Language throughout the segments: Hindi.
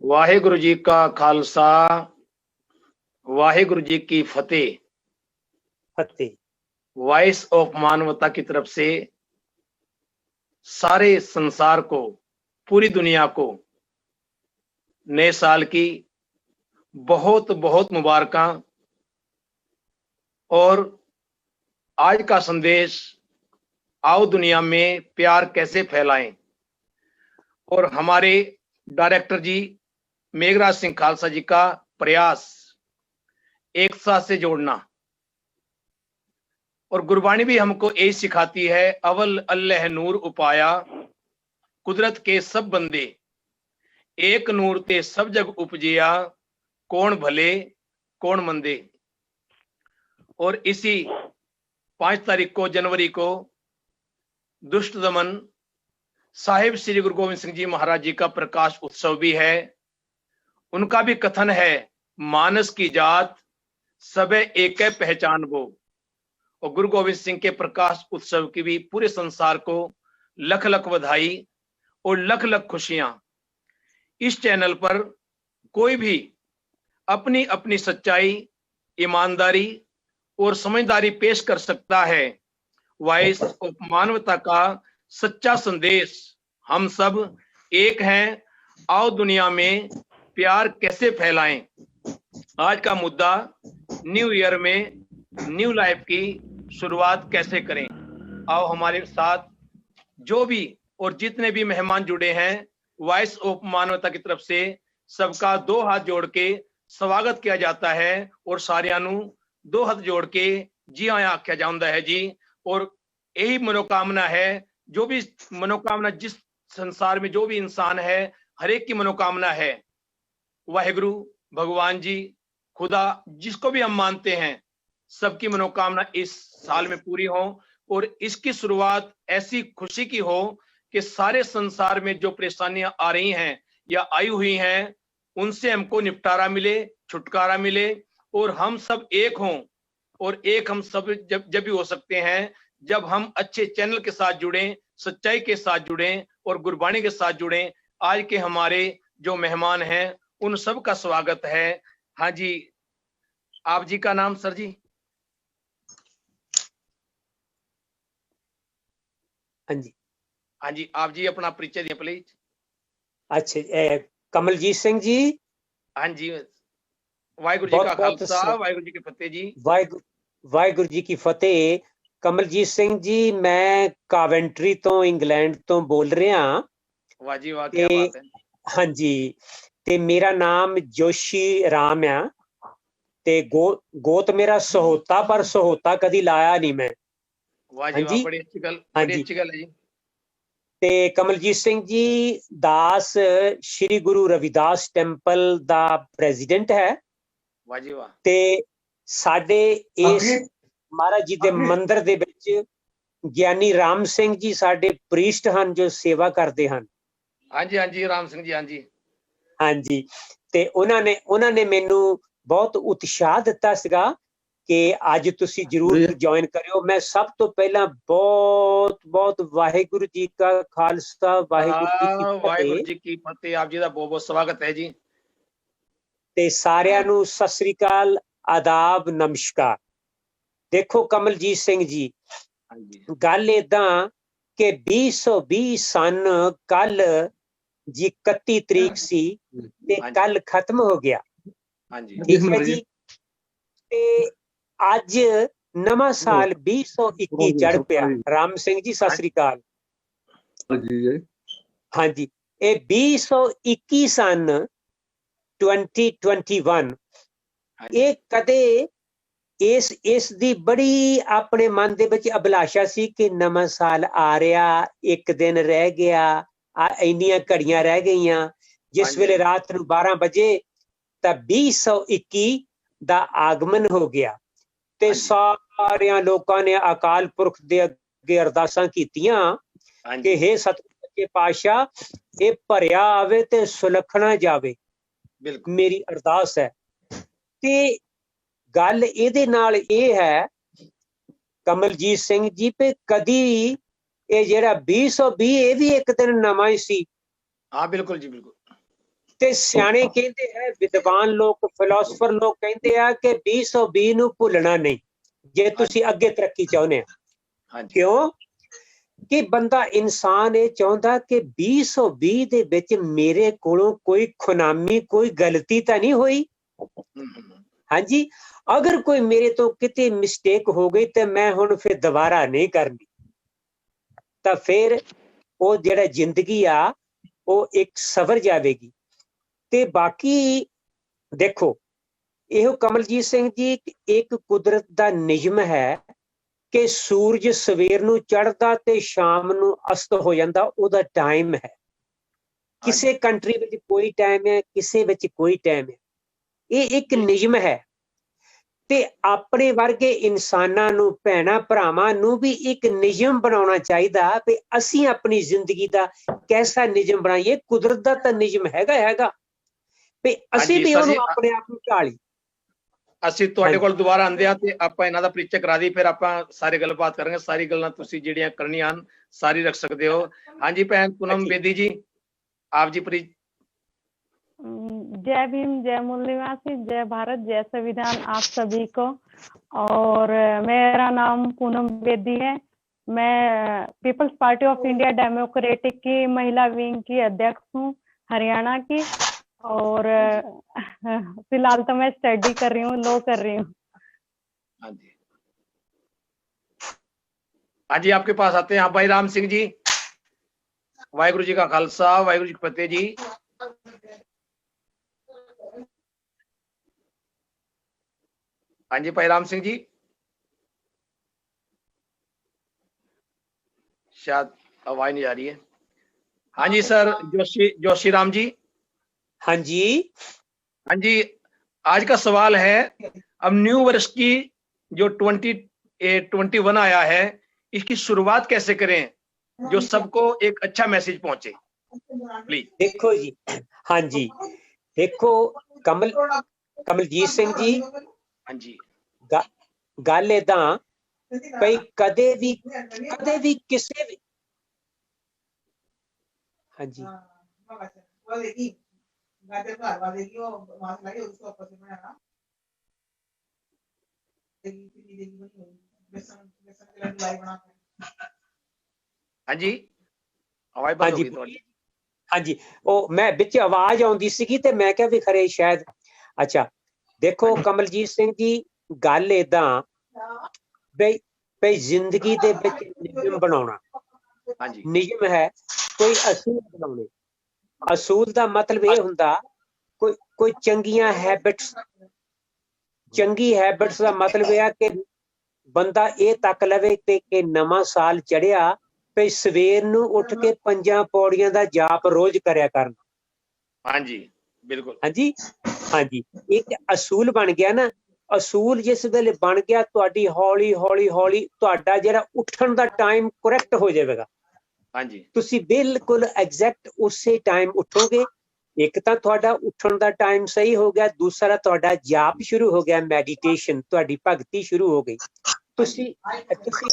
वाहेगुरु जी का खालसा, वाहेगुरु जी की फतेह। वॉइस ऑफ मानवता की तरफ से सारे संसार को, पूरी दुनिया को नए साल की बहुत बहुत मुबारकां। और आज का संदेश, आओ दुनिया में प्यार कैसे फैलाएं। और हमारे डायरेक्टर जी मेघराज सिंह खालसा जी का प्रयास एक साथ से जोड़ना। और गुरबाणी भी हमको यही सिखाती है, अवल अल्लाह नूर उपाया, कुदरत के सब बंदे, एक नूर ते सब जग उपजिया, कौन भले कौन मंदे। और इसी 5 तारीख को, जनवरी को, दुष्ट दमन साहिब श्री गुरु गोविंद सिंह जी महाराज जी का प्रकाश उत्सव भी है। उनका भी कथन है, मानस की जात सबे एक पहचान वो। और गुरु गोविंद सिंह के प्रकाश उत्सव की भी पूरे संसार को लख लख बधाई और लख लख खुशियां। इस चैनल पर कोई भी अपनी अपनी सच्चाई, ईमानदारी और समझदारी पेश कर सकता है। वॉइस ऑफ मानवता का सच्चा संदेश, हम सब एक हैं, आओ दुनिया में प्यार कैसे फैलाएं। आज का मुद्दा, न्यू ईयर में न्यू लाइफ की शुरुआत कैसे करें। आओ हमारे साथ जो भी और जितने भी मेहमान जुड़े हैं, वॉइस ऑफ मानवता की तरफ से सबका 2 हाथ जोड़ के स्वागत किया जाता है। और सारियां नू 2 हाथ जोड़ के जी आया आख्या जाता है जी। और यही मनोकामना है, जो भी मनोकामना जिस संसार में जो भी इंसान है, हर एक की मनोकामना है। वाहेगुरु, भगवान जी, खुदा, जिसको भी हम मानते हैं, सबकी मनोकामना इस साल में पूरी हो। और इसकी शुरुआत ऐसी खुशी की हो कि सारे संसार में जो परेशानियां आ रही हैं या आई हुई हैं, उनसे हमको निपटारा मिले, छुटकारा मिले, और हम सब एक हों। और एक हम सब जब भी हो सकते हैं जब हम अच्छे चैनल के साथ जुड़ें, सच्चाई के साथ जुड़ें और गुरबाणी के साथ जुड़ें। आज के हमारे जो मेहमान हैं, उन सब का स्वागत है। हाँ जी, आप जी का नाम सर जी? हाँ जी, आप जी अपना परिचय दिए प्लीज। अच्छा, कमलजीत सिंह जी। हाँ जी, वाहिगुरु जी का खालसा, वाहिगुरु जी की फतेह जी। वाहिगुरु जी की फतेह। कमलजीत सिंह जी, मैं कावेंट्री तो इंग्लैंड तो बोल रहा। वाह जी वाह, क्या बात है। हाँ जी, ते मेरा नाम जोशी राम है। ते गोत मेरा सहोता, पर सहोता कदी लाया नहीं मैं। वाह जी वाह, बड़ी अच्छी गल, बड़ी अच्छी गल है जी। ते कमलजीत सिंह जी दास श्री गुरु रविदास टेंपल दा प्रेसिडेंट है। वाह जी वाह। ते साडे इस महाराज जी दे मंदिर दे विच ज्ञानी राम सिंह जी साडे प्रीस्ट हन, जो सेवा करते हैं। हाँ जी, हाँ जी, राम सिंह जी, हाँ जी। हाँ जी, ते उन्होंने मैनू बहुत उत्साह दिता सीगा कि आज तुसी जरूर ज्वाइन करियो। मैं सब तो पहला बहुत बहुत वाहिगुरु जी का खालसा, वाहिगुरु जी की फतेह। आप जी का बहुत बहुत स्वागत है जी। ते सारियां नू सत श्री अकाल, आदाब, नमस्कार। देखो कमलजीत सिंह जी, गल इदां कि 2020 सन कल जी 31 तरीक सी ते कल खत्म हो गया। ठीक है जी। ते अज नवा साल 2021 चढ़ पिया। राम सिंह जी सत श्री अकाल। हाँ जी, ये 2021 सन 2021 ये कदे इस दी बड़ी अपने मन दे विच अभिलाषा सी कि नवा साल आ रहा, एक दिन रह गया, इन्नियां घड़ियां रह गईयां। जिस वेले रात नूं 12 बजे तां 2021 दा आगमन हो गया। ते सारियां लोकां ने अकाल पुरख दे अगे अरदासां कीतियां कि हे सतगुर सच्चे पातशाह, ये भरिया आवे ते सुलखना जावे। मेरी अरदास है। ते ਗੱਲ ਇਹਦੇ ਨਾਲ ਇਹ ਹੈ ਕਮਲਜੀਤ ਸਿੰਘ ਜੀ ਵੀ ਕਦੀ ਇਹ ਜਿਹੜਾ 2020 ਇਹ ਵੀ ਇੱਕ ਦਿਨ ਨਵਾਂ ਹੀ ਸੀ। हाँ बिल्कुल जी बिल्कुल। ਤੇ ਸਿਆਣੇ ਕਹਿੰਦੇ ਹੈ, ਵਿਦਵਾਨ ਲੋਕ, ਫਿਲਾਸਫਰ ਲੋਕ ਕਹਿੰਦੇ ਆ ਕਿ 2020 ਨੂੰ ਭੁੱਲਣਾ ਨਹੀਂ ਜੇ ਤੁਸੀਂ ਅੱਗੇ ਤਰੱਕੀ ਚਾਹੁੰਦੇ ਆ। हाँ जी। ਕਿਉਂ ਕਿ ਬੰਦਾ ਇਨਸਾਨ ਇਹ ਚਾਹੁੰਦਾ ਕਿ 2020 ਦੇ ਵਿੱਚ ਮੇਰੇ ਕੋਲੋਂ ਕੋਈ ਖੁਨਾਮੀ, ਕੋਈ ਗਲਤੀ ਤਾਂ ਨਹੀਂ ਹੋਈ। ਹਾਂਜੀ, ਅਗਰ ਕੋਈ ਮੇਰੇ ਤੋਂ ਕਿਤੇ ਮਿਸਟੇਕ ਹੋ ਗਈ ਤੇ ਮੈਂ ਹੁਣ ਫਿਰ ਦੁਬਾਰਾ ਨਹੀਂ ਕਰਨੀ, ਤਾਂ ਫਿਰ ਉਹ ਜਿਹੜਾ ਜ਼ਿੰਦਗੀ ਆ ਉਹ ਇੱਕ ਸਵਰ ਜਾਵੇਗੀ। ਤੇ ਬਾਕੀ ਦੇਖੋ, ਇਹੋ ਕਮਲਜੀਤ ਸਿੰਘ ਜੀ, ਇੱਕ ਕੁਦਰਤ ਦਾ ਨਿਯਮ ਹੈ ਕਿ ਸੂਰਜ ਸਵੇਰ ਨੂੰ ਚੜ੍ਹਦਾ ਤੇ ਸ਼ਾਮ ਨੂੰ ਅਸਤ ਹੋ ਜਾਂਦਾ, ਉਹਦਾ ਟਾਈਮ ਹੈ। ਕਿਸੇ ਕੰਟਰੀ ਵਿੱਚ ਕੋਈ ਟਾਈਮ ਹੈ, ਕਿਸੇ ਵਿੱਚ ਕੋਈ ਟਾਈਮ ਹੈ। ਇਹ ਇੱਕ ਨਿਯਮ ਹੈ। ਤੇ ਆਪਣੇ ਵਰਗੇ ਇਨਸਾਨਾਂ ਨੂੰ, ਭੈਣਾਂ ਭਰਾਵਾਂ ਨੂੰ ਵੀ ਇੱਕ ਨਿਯਮ ਬਣਾਉਣਾ ਚਾਹੀਦਾ ਵੀ ਅਸੀਂ ਆਪਣੀ ਜ਼ਿੰਦਗੀ ਦਾ ਕੈਸਾ ਨਿਯਮ ਬਣਾਈਏ। ਕੁਦਰਤ ਦਾ ਤਾਂ ਨਿਯਮ ਹੈਗਾ ਵੀ ਅਸੀਂ ਵੀ ਉਹਨੂੰ ਆਪਣੇ ਆਪ ਨੂੰ ਢਾਲੀ। ਅਸੀਂ ਤੁਹਾਡੇ ਕੋਲ ਦੁਬਾਰਾ ਆਂਦੇ ਆ ਤੇ ਆਪਾਂ ਇਹਨਾਂ ਦਾ ਪਰਿਚੈ ਕਰਾ ਦੀ, ਫਿਰ ਆਪਾਂ ਸਾਰੀ ਗੱਲਬਾਤ ਕਰਾਂਗੇ। ਸਾਰੀ ਗੱਲਾਂ ਤੁਸੀਂ ਜਿਹੜੀਆਂ ਕਰਨੀਆਂ ਹਨ ਸਾਰੀ ਰੱਖ ਸਕਦੇ ਹੋ। ਹਾਂਜੀ ਭੈਣ पूनम बेदी जी, आप जी जय भीम, जय मूल निवासी, जय भारत, जय संविधान आप सभी को। और मेरा नाम पूनम बेदी है। मैं people's party of India democratic की महिला विंग की अध्यक्ष हूँ, हरियाणा की। और फिलहाल तो मैं स्टडी कर रही हूँ, लॉ कर रही हूँ। हाँ जी, आपके पास आते हैं भाई राम सिंह जी। वाहिगुरु जी का खालसा, वाहिगुरु जी की फतेह जी। हाँ जी भाई राम सिंह जी, शायद आवाज नहीं आ रही है। हाँ जी सर, जोशी राम जी। हाँ जी। हाँ जी, आज का सवाल है, अब न्यू वर्ष की जो 2021 आया है, इसकी शुरुआत कैसे करें जो सबको एक अच्छा मैसेज पहुंचे, प्लीज। देखो जी, हाँ जी, देखो कमलजीत सिंह जी, हाँ जी, गल इदा भाई कदे भी किसी भी, हाँ जी, हाँ जी, आवाज बंद हो गई थोड़ी। हाँ जी, वो मैं बिच आवाज आउंदी सीगी ते मैं क्या भी खरे शायद। अच्छा देखो कमलजीत सिंह जी, गल इदा भाई जिंदगी दे विच नियम बनाउणा, नियम है कोई असूल बनाउणे। असूल दा मतलब ये हुंदा कोई चंगियां हैबिट्स, चंगी हैबिट्स दा मतलब यह कि बंदा ये तक लवे कि नवां साल चढ़िया पे सवेर नूं उठ के 5 पौड़ियां दा जाप रोज करया करना। हाँ जी बिल्कुल। हाँ जी, हाँ जी, एक असूल बन गया ना। असूल जिस वेले बन गया तुहाडी हौली हौली हौली तुहाडा जिहड़ा उठण दा टाइम करैक्ट हो जाएगा। हाँ जी, तुसी बिल्कुल एग्जैक्ट उसे टाइम उठोगे। एक तो तुहाडा उठण दा टाइम सही हो गया, दूसरा तुहाडा जाप शुरू हो गया, मैडिटेशन, तुहाडी भगती शुरू हो गई। तुसी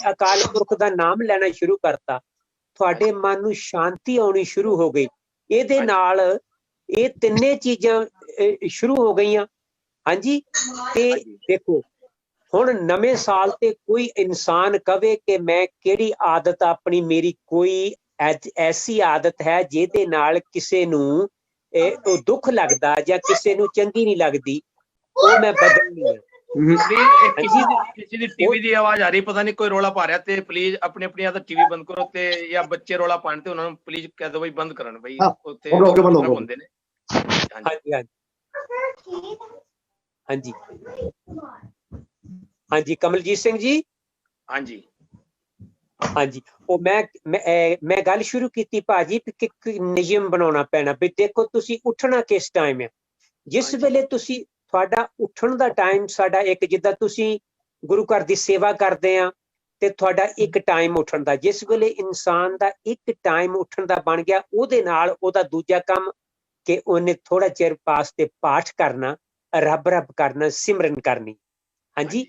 अकाल पुरख दा नाम लेना शुरू करता, तुहाडे मन नूं शांति आउणी शुरू हो गई। इहदे नाल ये तिन्ने चीज़ां शुरू हो गईयां। हाँ जी, ते देखो हुण नवें साल ते कोई इंसान कवे कि मैं किहड़ी आदत अपनी, मेरी कोई ऐसी आदत है जिहदे नाल किसे नूं दुख लगदा जां किसे नूं चंगी नहीं लगदी, वो मैं बदलनी है। किसी दी टीवी दी आवाज आ रही, पता नहीं कोई रोला पा रहा, ते प्लीज अपने अपनी आदत टीवी बंद करो ते या बच्चे रोला पाण ते उन्हां नूं प्लीज कह दो भाई बंद करन भाई, उत्ते होंदे ने। हाँ जी, हाँ जी, हाँ जी, कमलजीत सिंह जी। हाँ जी, हाँ जी, वो मैं गल शुरू की भाजी कि नियम बनाना पैना भी। देखो तुसी उठना किस टाइम है, जिस वेले तुसी तुहाडा उठण दा टाइम साडा एक जिद्दां तुसी गुरु घर दी सेवा करदे आ ते तुहाडा एक टाइम उठण दा, जिस वेले इंसान दा एक टाइम उठण दा बन गया, ओहदे नाल ओहदा दूजा काम कि उन्हें थोड़ा चिर पास ते पाठ करना, रब रब करना, सिमरन करनी। हाँ जी,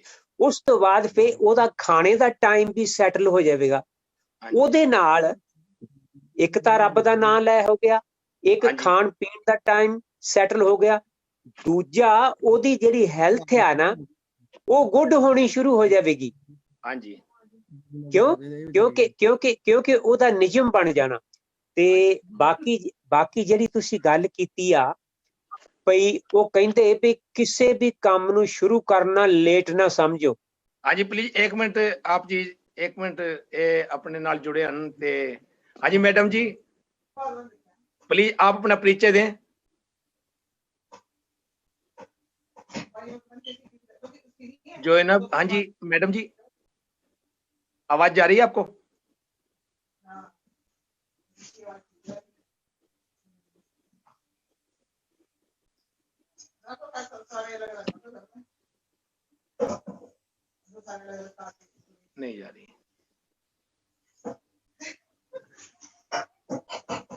उस तो बाद फिर ਉਹਦਾ ਖਾਣੇ ਦਾ ਟਾਈਮ ਵੀ ਸੈਟਲ ਹੋ ਜਾਵੇਗਾ। ਉਹਦੇ ਨਾਲ ਇੱਕ ਤਾਂ ਰੱਬ ਦਾ ਨਾਮ ਲੈ ਹੋ ਗਿਆ, ਇੱਕ ਖਾਣ ਪੀਣ ਦਾ ਟਾਈਮ ਸੈਟਲ ਹੋ ਗਿਆ, ਦੂਜਾ ਉਹਦੀ ਜਿਹੜੀ ਹੈਲਥ ਆ ਨਾ ਉਹ ਗੁੱਡ ਹੋਣੀ ਸ਼ੁਰੂ ਹੋ ਜਾਵੇਗੀ। ਹਾਂਜੀ, ਕਿਉਂਕਿ ਉਹਦਾ ਨਿਯਮ ਬਣ ਜਾਣਾ। ਤੇ ਬਾਕੀ ਜਿਹੜੀ ਤੁਸੀਂ ਗੱਲ ਕੀਤੀ ਆ ਭਈ ਉਹ ਕਹਿੰਦੇ ਵੀ ਕਿਸੇ ਵੀ ਕੰਮ ਨੂੰ ਸ਼ੁਰੂ ਕਰਨਾ ਲੇਟ ਨਾ ਸਮਝੋ। ਹਾਂਜੀ ਪਲੀਜ਼ 1 ਮਿੰਟ ਆਪ ਜੀ, 1 ਮਿੰਟ ਇਹ ਆਪਣੇ ਨਾਲ जुड़े ਹਨ ਤੇ ਹਾਂਜੀ मैडम जी प्लीज आप अपना परिचय दें। जो है ना, हाँ जी मैडम जी आवाज जा रही है आपको? नहीं जा रही।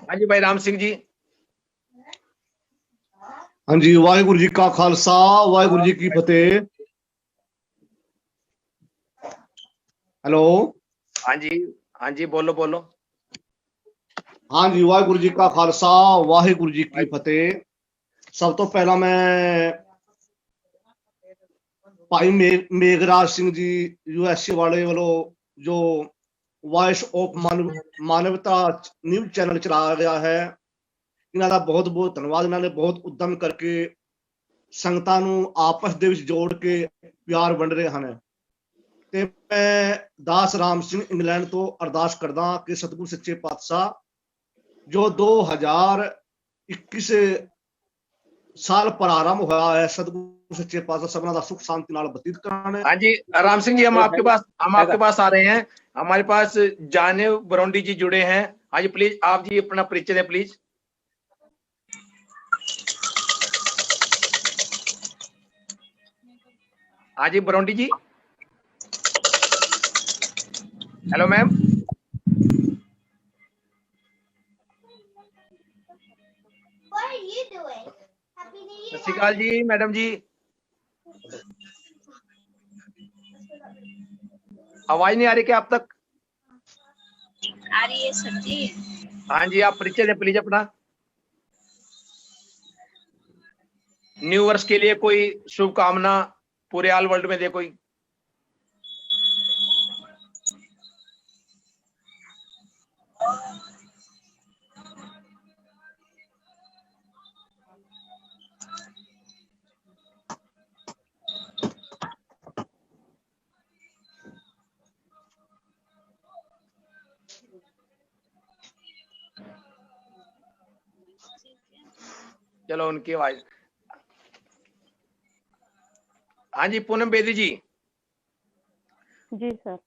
हाँ जी भाई राम सिंह जी। हाँ जी, वाहिगुरु जी का खालसा वाहिगुरु जी की फतेह। हेलो, हाँ जी बोलो बोलो। हाँ जी, वाहिगुरु जी का खालसा वाहिगुरु जी की फतेह। सब तो पहला मैं भाई मेघराज सिंह जी यूएसए वाले वालों जो वॉइस ऑफ मानवता न्यूज चैनल चलाया गया है, ਇਹਨਾਂ ਦਾ ਬਹੁਤ ਬਹੁਤ ਧੰਨਵਾਦ। ਇਹਨਾਂ ਨੇ ਬਹੁਤ ਉਦਮ ਕਰਕੇ ਸੰਗਤਾਂ ਨੂੰ ਆਪਸ ਦੇ ਵਿੱਚ ਜੋੜ ਕੇ ਪਿਆਰ ਵੰਡ ਰਹੇ ਹਨ। ਤੇ ਮੈਂ ਦਾਸ ਰਾਮ ਸਿੰਘ ਇੰਗਲੈਂਡ ਤੋਂ ਅਰਦਾਸ ਕਰਦਾ ਕਿ ਸਤਿਗੁਰੂ ਸੱਚੇ ਪਾਤਸ਼ਾਹ ਜੋ 2021 ਸਾਲ ਪ੍ਰਾਰੰਭ ਹੋਇਆ है, सतगुरु सच्चे पातशाह सबना दा सुख शांति नाल बतीत कराने। हाँ जी राम सिंह जी हम आपके पास आ रहे हैं। हमारे पास जानेव बरौंडी जी जुड़े हैं। हाँ जी प्लीज आप जी अपना परिचय दें प्लीज। हाँ जी बरौंडी जी। Hello ma'am. सत श्री अकाल जी मैडम जी। आवाज नहीं आ रही क्या आप तक? आ रही है सर जी। हाँ जी आप परिचय दें प्लीज अपना। न्यू वर्ष के लिए कोई शुभकामना पूरे ऑल वर्ल्ड में दे कोई। चलो उनकी आवाज। हाँ जी पूनम बेदी जी। जी सर।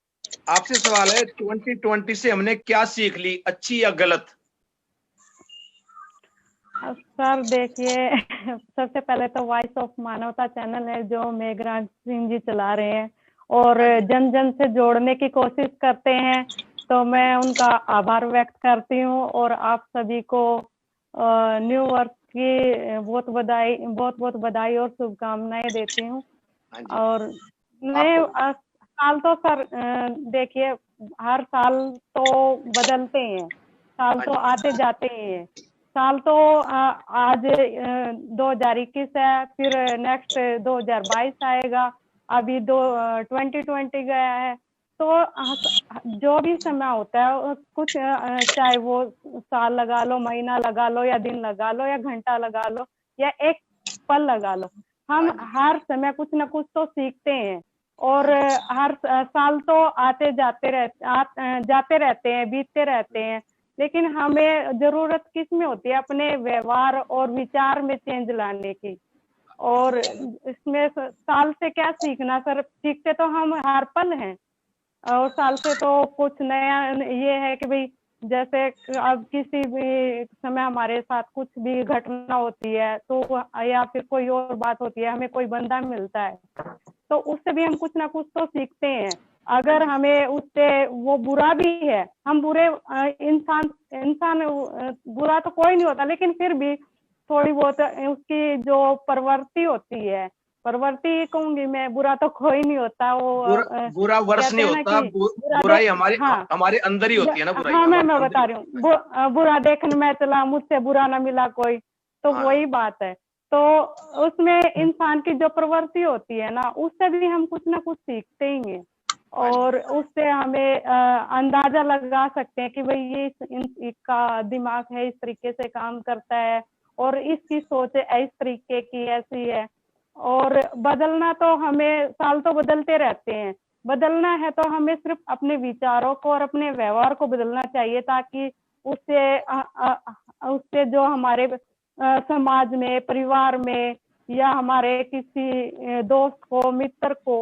आपसे सवाल है 2020 से हमने क्या सीख ली, अच्छी या गलत? सर देखिए सबसे पहले तो वॉइस ऑफ मानवता चैनल है जो मेघराज सिंह जी चला रहे हैं और जन जन से जोड़ने की कोशिश करते हैं, तो मैं उनका आभार व्यक्त करती हूँ और आप सभी को न्यू वर्ष की बहुत बहुत बधाई और शुभकामनाएं देती हूँ। और नए साल तो सर देखिए हर साल तो बदलते हैं, साल तो आते जाते हैं। साल तो आज 2021 है, फिर नेक्स्ट 2022 आएगा, अभी 2020 गया है। तो जो भी समय होता है कुछ चाहे वो साल लगा लो, महीना लगा लो या दिन लगा लो या घंटा लगा लो या एक पल लगा लो, हम हर समय कुछ ना कुछ तो सीखते हैं और हर साल तो आते जाते रहते हैं, बीतते रहते हैं। लेकिन हमें जरूरत किस में होती है? अपने व्यवहार और विचार में चेंज लाने की। और इसमें साल से क्या सीखना सर? सीखते तो हम हर पल हैं और साल से तो कुछ नया ये है कि भाई जैसे अब किसी भी समय हमारे साथ कुछ भी घटना होती है तो या फिर कोई और बात होती है, हमें कोई बंदा मिलता है तो उससे भी हम कुछ ना कुछ तो सीखते हैं। अगर हमें उससे वो बुरा भी है, हम बुरे इंसान बुरा तो कोई नहीं होता, लेकिन फिर भी थोड़ी बहुत उसकी जो प्रवृत्ति होती है प्रवृत्ति ही कहूंगी मैं, बुरा तो कोई नहीं होता। वो बुरा वर्ष नहीं होता, बुराई हमारे अंदर ही होती है ना बुराई। हाँ, मैं बता रही हूँ, बुरा देखने में चला, मुझसे बुरा ना मिला कोई, तो वही बात है। तो उसमें इंसान की जो प्रवृत्ति होती है ना, उससे भी हम कुछ ना कुछ सीखते ही हैं, और उससे हमें अंदाजा लगा सकते हैं कि भाई ये इसका दिमाग है, इस तरीके से काम करता है, और इसकी सोच इस तरीके की ऐसी है। और बदलना तो हमें, साल तो बदलते रहते हैं, बदलना है तो हमें सिर्फ अपने विचारों को और अपने व्यवहार को बदलना चाहिए, ताकि उससे जो हमारे समाज में, परिवार में, या हमारे किसी दोस्त को, मित्र को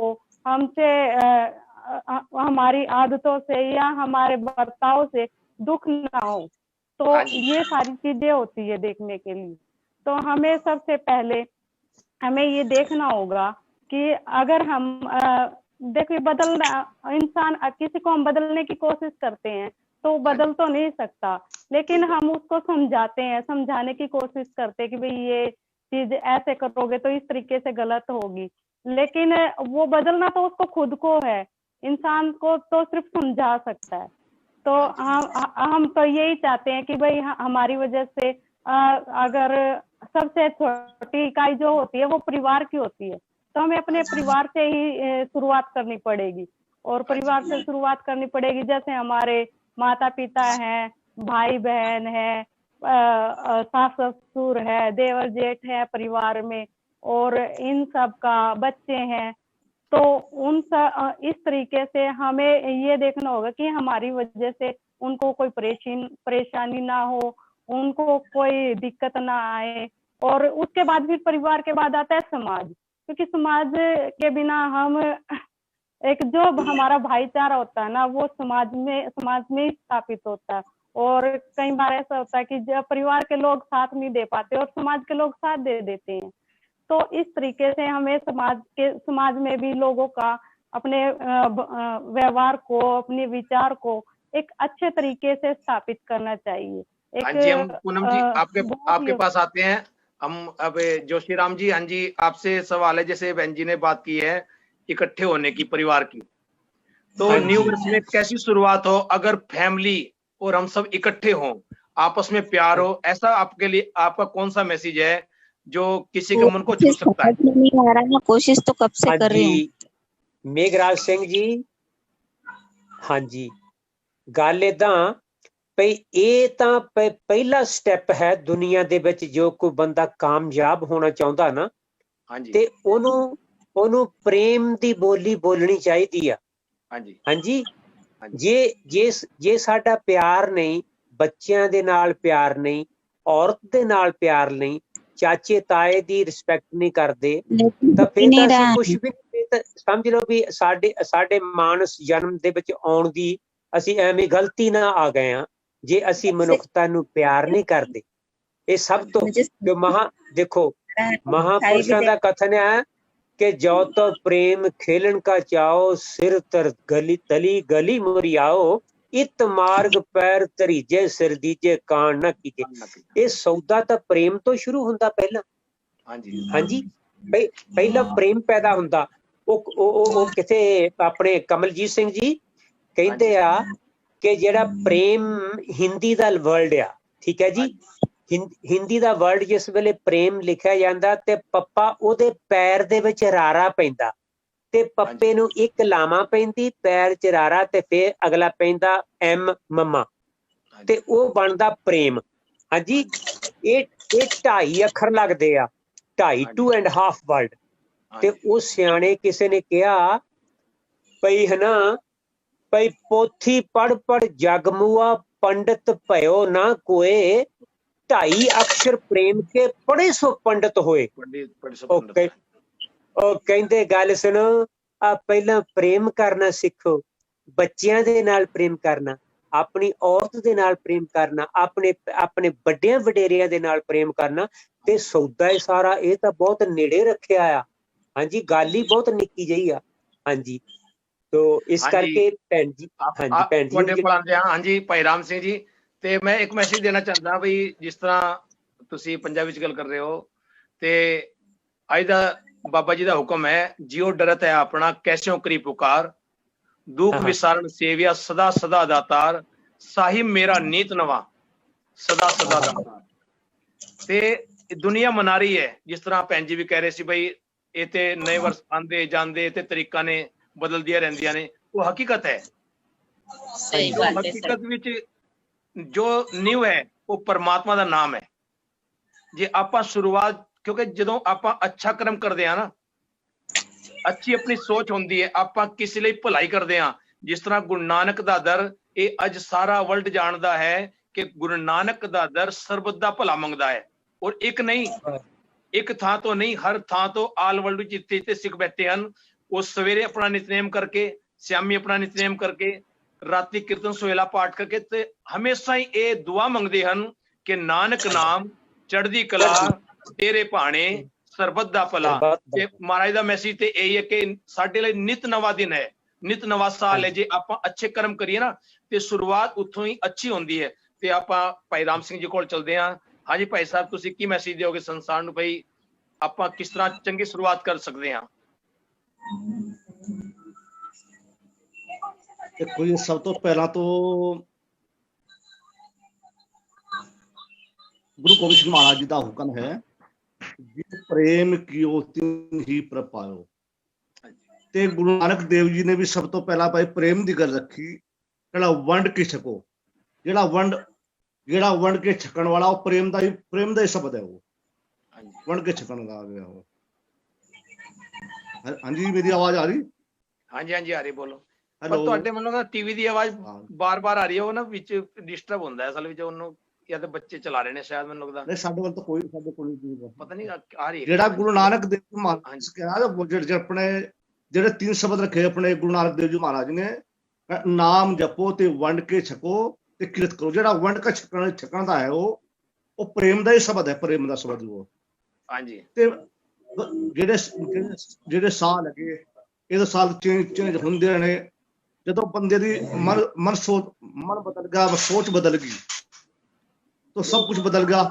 हमसे हमारी आदतों से या हमारे बर्ताव से दुख ना हो। तो ये सारी चीजें होती है देखने के लिए। तो हमें सबसे पहले हमें ये देखना होगा कि अगर हम देखिए, बदलना, इंसान किसी को हम बदलने की कोशिश करते हैं तो बदल तो नहीं सकता, लेकिन हम उसको समझाते हैं, समझाने की कोशिश करते हैं कि भाई ये चीज ऐसे करोगे तो इस तरीके से गलत होगी, लेकिन वो बदलना तो उसको खुद को है, इंसान को तो सिर्फ समझा सकता है। तो हम तो यही चाहते हैं कि भाई हमारी वजह से अगर सबसे छोटी इकाई जो होती है वो परिवार की होती है, तो हमें अपने परिवार से ही शुरुआत करनी पड़ेगी, और परिवार से शुरुआत करनी पड़ेगी। जैसे हमारे माता पिता हैं, भाई बहन है, सास ससुर है, देवर जेठ है परिवार में, और इन सब का बच्चे हैं, तो उन इस तरीके से हमें ये देखना होगा कि हमारी वजह से उनको कोई परेशानी ना हो, उनको कोई दिक्कत ना आए। और उसके बाद फिर परिवार के बाद आता है समाज, क्योंकि समाज के बिना हम एक जो हमारा भाईचारा होता है ना, वो समाज में ही स्थापित होता है। और कई बार ऐसा होता है कि जब परिवार के लोग साथ नहीं दे पाते और समाज के लोग साथ दे देते हैं, तो इस तरीके से हमें समाज में भी लोगों का अपने व्यवहार को, अपने विचार को एक अच्छे तरीके से स्थापित करना चाहिए। हाँ जी, हम पूनम जी आपके पास आते हैं। हम अब जोशी राम जी, हाँ जी, आपसे सवाल है। जैसे बहन जी ने बात की है इकट्ठे होने की परिवार की, तो न्यू वर्ष में कैसी शुरुआत हो अगर फैमिली और हम सब इकट्ठे हों, आपस में प्यार हो, ऐसा आपके लिए आपका कौन सा मैसेज है जो किसी के मन को छू सकता है? नहीं आ रहा ना, कोशिश तो कब से कर रही हूँ। मेघराज सिंह जी, हाँ जी, गल इदां ਭਈ ਇਹ ਤਾਂ ਪਹਿਲਾ ਸਟੈਪ ਹੈ ਦੁਨੀਆ ਦੇ ਵਿੱਚ। ਜੋ ਕੋਈ ਬੰਦਾ ਕਾਮਯਾਬ ਹੋਣਾ ਚਾਹੁੰਦਾ ਨਾ, ਤੇ ਉਹਨੂੰ ਪ੍ਰੇਮ ਦੀ ਬੋਲੀ ਬੋਲਣੀ ਚਾਹੀਦੀ ਆ। ਹਾਂਜੀ, ਜੇ ਸਾਡਾ ਪਿਆਰ ਨਹੀਂ, ਬੱਚਿਆਂ ਦੇ ਨਾਲ ਪਿਆਰ ਨਹੀਂ, ਔਰਤ ਦੇ ਨਾਲ ਪਿਆਰ ਨਹੀਂ, ਚਾਚੇ ਤਾਏ ਦੀ ਰਿਸਪੈਕਟ ਨਹੀਂ ਕਰਦੇ, ਤਾਂ ਫਿਰ ਤਾਂ ਅਸੀਂ ਕੁਝ ਵੀ ਸਮਝ ਲਓ ਵੀ ਸਾਡੇ ਮਾਨਸ ਜਨਮ ਦੇ ਵਿੱਚ ਆਉਣ ਦੀ ਅਸੀਂ ਐਵੇਂ ਗਲਤੀ ਨਾ ਆ ਗਏ ਆ ਜੇ ਅਸੀਂ ਮਨੁੱਖਤਾ ਨੂੰ ਪਿਆਰ ਨਹੀਂ ਕਰਦੇ। ਇਹ ਸਭ ਤੋਂ ਜੋ ਦੇਖੋ महापुरुषों का कथन है कि जो तो प्रेम खेलन का चाओ, सिर तर गली तली गली मुरियाओ, इत मार्ग पैर तरीजे सिर दीजे कान न कीजे। ये सौदा तो प्रेम तो शुरू हुंदा पहला। हाँ जी, पहला प्रेम पैदा हुंदा। ਉਹ ਕਿਥੇ ਆਪਣੇ ਕਮਲਜੀਤ ਸਿੰਘ ਜੀ ਕਹਿੰਦੇ ਆ ਕਿ ਜਿਹੜਾ ਪ੍ਰੇਮ ਹਿੰਦੀ ਦਾ ਵਰਡ ਆ, ਠੀਕ ਹੈ ਜੀ, ਹਿੰਦੀ ਦਾ ਵਰਡ ਜਿਸ ਵੇਲੇ ਪ੍ਰੇਮ ਲਿਖਿਆ ਜਾਂਦਾ ਤੇ ਪੱਪਾ ਉਹਦੇ ਪੈਰ ਦੇ ਵਿੱਚ ਰਾਰਾ ਪੈਂਦਾ ਤੇ ਪੱਪੇ ਨੂੰ ਇੱਕ ਲਾਵਾਂ ਪੈਂਦੀ, ਪੈਰ ਚ ਰਾਰਾ ਤੇ ਫੇਰ ਅਗਲਾ ਪੈਂਦਾ ਐਮ ਮਮਾ ਤੇ ਉਹ ਬਣਦਾ ਪ੍ਰੇਮ। ਹਾਂਜੀ, ਇਹ 2.5 ਅੱਖਰ ਲੱਗਦੇ ਆ, 2.5 ਵਰਡ। ਤੇ ਉਹ ਸਿਆਣੇ ਕਿਸੇ ਨੇ ਕਿਹਾ ਪਈ ਹੈ ਨਾ, ਪਈ ਪੋਥੀ ਪੜ ਪੜ ਜਗ ਮੂਆ, ਪੰਡਤ ਭਇਓ ਨਾ ਕੋਏ, 2.5 अक्षर प्रेम के बड़े सो पंडित होए। ਉਹ ਕਹਿੰਦੇ ਗੱਲ ਸੁਣੋ, ਆ ਪਹਿਲਾਂ ਪ੍ਰੇਮ ਕਰਨਾ ਸਿੱਖੋ, ਬੱਚਿਆਂ ਦੇ ਨਾਲ ਪ੍ਰੇਮ ਕਰਨਾ, ਆਪਣੀ ਔਰਤ ਦੇ ਨਾਲ ਪ੍ਰੇਮ ਕਰਨਾ, ਆਪਣੇ ਵੱਡਿਆਂ ਵਡੇਰਿਆਂ ਦੇ ਨਾਲ ਪ੍ਰੇਮ ਕਰਨਾ, ਤੇ ਸੌਦਾ ਇਹ ਸਾਰਾ ਇਹ ਤਾਂ ਬਹੁਤ ਨੇੜੇ ਰੱਖਿਆ ਆ। ਹਾਂਜੀ, ਗੱਲ ਹੀ ਬਹੁਤ ਨਿੱਕੀ ਜਿਹੀ ਆ। ਹਾਂਜੀ, ਤੋ ਇਸ ਕਰਕੇ ਭੈਣ ਜੀ, ਹਾਂਜੀ ਭੈਣ ਜੀ, ਹਾਂਜੀ ਭਾਈ ਰਾਮ ਸਿੰਘ ਜੀ, ਤੇ ਮੈਂ ਇੱਕ ਮੈਸੇਜ ਦੇਣਾ ਚਾਹੁੰਦਾ ਬਈ ਜਿਸ ਤਰ੍ਹਾਂ ਤੁਸੀਂ ਪੰਜਾਬੀ ਵਿੱਚ ਗੱਲ ਕਰ ਰਹੇ ਹੋ, ਤੇ ਅੱਜ ਦਾ बाबा जी का हुक्म है, जियो डरत है अपना कैस्यों करी पुकार, दुख हाँ। विसारण सेविया सदा सदा दातार, साहिब मेरा नीत नवा सदा सदा दातार। ते दुनिया मना रही है, जिस तरह भैन जी भी कह रहे सी भाई ये ते नए वर्ष आंदे जांदे ते तरीका ने बदल दिया रहंदिया ने, वो हकीकत है। सही जो बात है सर। हकीकत विच जो न्यू है वो परमात्मा ਦਾ ਨਾਮ ਹੈ। ਜੇ ਆਪਾਂ ਸ਼ੁਰੂਆਤ, ਕਿਉਂਕਿ ਜਦੋਂ ਆਪਾਂ ਅੱਛਾ ਕਰਮ ਕਰਦੇ ਆ ਨਾ, ਅੱਛੀ ਆਪਣੀ ਸੋਚ ਹੁੰਦੀ ਹੈ, ਆਪਾਂ ਕਿਸੇ ਲਈ ਭਲਾਈ ਕਰਦੇ ਆ। ਜਿਸ ਤਰ੍ਹਾਂ ਗੁਰੂ ਨਾਨਕ ਦਾ ਦਰ, ਇਹ ਅੱਜ ਸਾਰਾ ਵਰਲਡ ਜਾਣਦਾ ਹੈ ਕਿ ਗੁਰੂ ਨਾਨਕ ਦਾ ਦਰ ਸਰਬਤ ਦਾ ਭਲਾ ਮੰਗਦਾ ਹੈ। ਔਰ ਇੱਕ ਨਹੀਂ, ਇੱਕ ਥਾਂ ਤੋਂ ਨਹੀਂ, ਹਰ ਥਾਂ ਤੋਂ ਆਲ ਵਰਲਡ ਵਿੱਚ ਜਿੱਥੇ ਜਿੱਥੇ ਸਿੱਖ ਬੈਠੇ ਹਨ, ਉਹ ਸਵੇਰੇ ਆਪਣਾ ਨਿਤਨੇਮ ਕਰਕੇ, ਸ਼ਾਮੀ ਆਪਣਾ ਨਿਤਨੇਮ ਕਰਕੇ, ਰਾਤੀ ਕੀਰਤਨ ਸੋਹਿਲਾ ਪਾਠ ਕਰਕੇ ਤੇ ਹਮੇਸ਼ਾ ਹੀ ਇਹ ਦੁਆ ਮੰਗਦੇ ਹਨ ਕਿ ਨਾਨਕ ਨਾਮ ਚੜ੍ਹਦੀ ਕਲਾ ਤੇਰੇ ਭਾਣੇ ਸਰਬਤ ਦਾ ਭਲਾ। ਤੇ ਮਹਾਰਾਜ ਦਾ ਮੈਸੇਜ ਤੇ ਇਹੀ ਹੈ ਕਿ ਸਾਡੇ ਲਈ ਨਿਤ ਨਵਾਂ ਦਿਨ ਹੈ, ਨਿਤ ਨਵਾਂ ਸਾਲ ਹੈ। ਜੇ ਆਪਾਂ ਅੱਛੇ ਕਰਮ ਕਰੀਏ ਨਾ ਤੇ ਸ਼ੁਰੂਆਤ ਉੱਥੋਂ ਹੀ ਅੱਛੀ ਹੁੰਦੀ ਹੈ। ਤੇ ਆਪਾਂ ਭਾਈ ਰਾਮ ਸਿੰਘ ਜੀ ਕੋਲ ਚਲਦੇ ਹਾਂ। ਹਾਂਜੀ ਭਾਈ ਸਾਹਿਬ, ਤੁਸੀਂ ਕੀ ਮੈਸੇਜ ਦਿਓਗੇ ਸੰਸਾਰ ਨੂੰ, ਭਾਈ ਆਪਾਂ ਕਿਸ ਤਰ੍ਹਾਂ ਚੰਗੀ ਸ਼ੁਰੂਆਤ ਕਰ ਸਕਦੇ ਹਾਂ? ਦੇਖੋ ਜੀ, ਸਭ ਤੋਂ ਪਹਿਲਾਂ ਤੋਂ ਗੁਰੂ ਗੋਬਿੰਦ ਸਿੰਘ ਮਹਾਰਾਜ ਜੀ ਦਾ ਹੁਕਮ ਹੈ, ਜਿਸ ਪ੍ਰੇਮ ਕੀਓ ਤਿਨ ਹੀ ਪ੍ਰਪਾਇਓ। ਤੇ ਗੁਰੂ ਨਾਨਕ ਦੇਵ ਜੀ ਨੇ ਵੀ ਸਭ ਤੋਂ ਪਹਿਲਾਂ ਭਾਈ ਪ੍ਰੇਮ ਦੀ ਗੱਲ ਰੱਖੀ, ਜਿਹੜਾ ਵੰਡ ਕੇ ਛਕੋ। ਜਿਹੜਾ ਵੰਡ ਕੇ ਛਕਣ ਵਾਲਾ, ਉਹ ਪ੍ਰੇਮ ਦਾ ਹੀ ਸ਼ਬਦ ਹੈ। ਉਹ ਵੰਡ ਕੇ ਛਕਣ ਦਾ ਆ ਗਿਆ ਉਹ। ਹਾਂਜੀ, ਮੇਰੀ ਆਵਾਜ਼ ਆ ਰਹੀ? ਹਾਂਜੀ ਹਾਂਜੀ ਆ ਰਹੀ, ਬੋਲੋ। ਪਰ ਹੈਲੋ। ਤੁਹਾਡੇ ਮੈਨੂੰ ਨਾ ਟੀਵੀ ਦੀ ਆਵਾਜ਼ ਬਾਰ-ਬਾਰ ਆ ਰਹੀ ਹੈ, ਉਹ ਨਾ ਵਿੱਚ ਡਿਸਟਰਬ ਹੁੰਦਾ ਹੈ ਅਸਲ ਵਿੱਚ। ਉਹਨੂੰ ਜਾਂ ਤਾਂ ਬੱਚੇ ਚਲਾ ਰਹੇ ਨੇ ਸ਼ਾਇਦ, ਮੈਨੂੰ ਲੱਗਦਾ। ਨਹੀਂ, ਸਾਡੇ ਕੋਲ ਤਾਂ ਸਾਡੇ ਕੋਲ ਨਹੀਂ, ਪਤਾ ਨਹੀਂ ਆ ਰਹੀ ਹੈ। ਜਿਹੜਾ ਗੁਰੂ ਨਾਨਕ ਦੇਵ ਜੀ ਮਹਾਰਾਜ ਕਿਹਾ, ਆਪਣੇ ਜਿਹੜੇ 3 ਸ਼ਬਦ ਰੱਖੇ ਆਪਣੇ ਗੁਰੂ ਨਾਨਕ ਦੇਵ ਜੀ ਮਹਾਰਾਜ ਨੇ, ਨਾਮ ਜਪੋ ਤੇ ਵੰਡ ਕੇ ਛਕੋ ਤੇ ਕਿਰਤ ਕਰੋ। ਜਿਹੜਾ ਵੰਡ ਕੇ ਛਕਣ ਦਾ ਹੈ, ਉਹ ਪ੍ਰੇਮ ਦਾ ਹੀ ਸ਼ਬਦ ਹੈ, ਪ੍ਰੇਮ ਦਾ ਸ਼ਬਦ ਉਹ। ਹਾਂਜੀ। ਤੇ ਜਿਹੜੇ ਸਾਹ ਲੱਗੇ, ਇਹਦੇ ਸਾਲ ਚੇਂਜ ਹੁੰਦੇ ਨੇ। ਜਦੋਂ ਬੰਦੇ ਦੀ ਮਨ ਬਦਲ ਗਿਆ, ਸੋਚ ਬਦਲ ਗਈ, ਤਾਂ ਸਭ ਕੁਝ ਬਦਲ ਗਿਆ।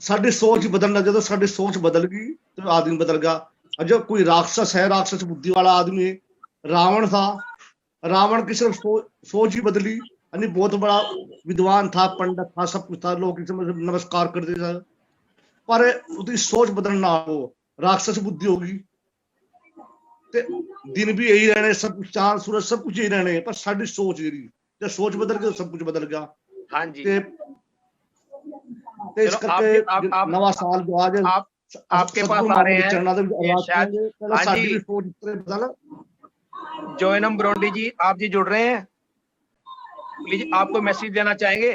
ਸਾਡੀ ਸੋਚ ਬਦਲਣਾ, ਜਦੋਂ ਸਾਡੀ ਸੋਚ ਬਦਲ ਗਈ तो आदमी बदल गया। और जो कोई राक्षस है, राक्षस बुद्धि वाला आदमी है, रावण था, रावण की सिर्फ सोच ही बदली। यानी बहुत बड़ा विद्वान था, पंडित था, सब कुछ था, लोग नमस्कार करते थे, पर उसकी सोच बदलना, हो राक्षस बुद्धि होगी। ते दिन भी यही रहने, सब कुछ चांद सूरज सब कुछ यही रहने, पर साड़ी सोच जी, जब सोच बदल गई तो सब कुछ बदल गया। हाँ जी। इस करके नवा साल जो आज आपके पास आ रहे हैं शायद। हाँ जी, जोयनम ब्रोंडी जी, आप जी जुड़ रहे हैं, प्लीज आपको मैसेज देना चाहेंगे?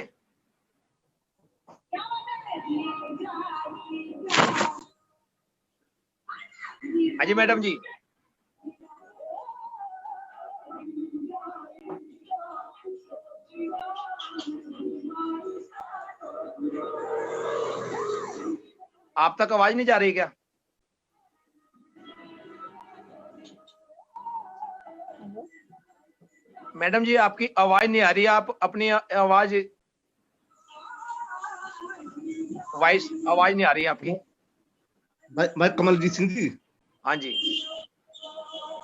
हाँ जी मैडम जी। आप तक आवाज नहीं जा रही क्या? मैडम जी, आपकी आवाज नहीं आ रही, आप अपनी आवाज नहीं आ रही आपकी। मैं कमलजीत सिंह जी। हाँ जी।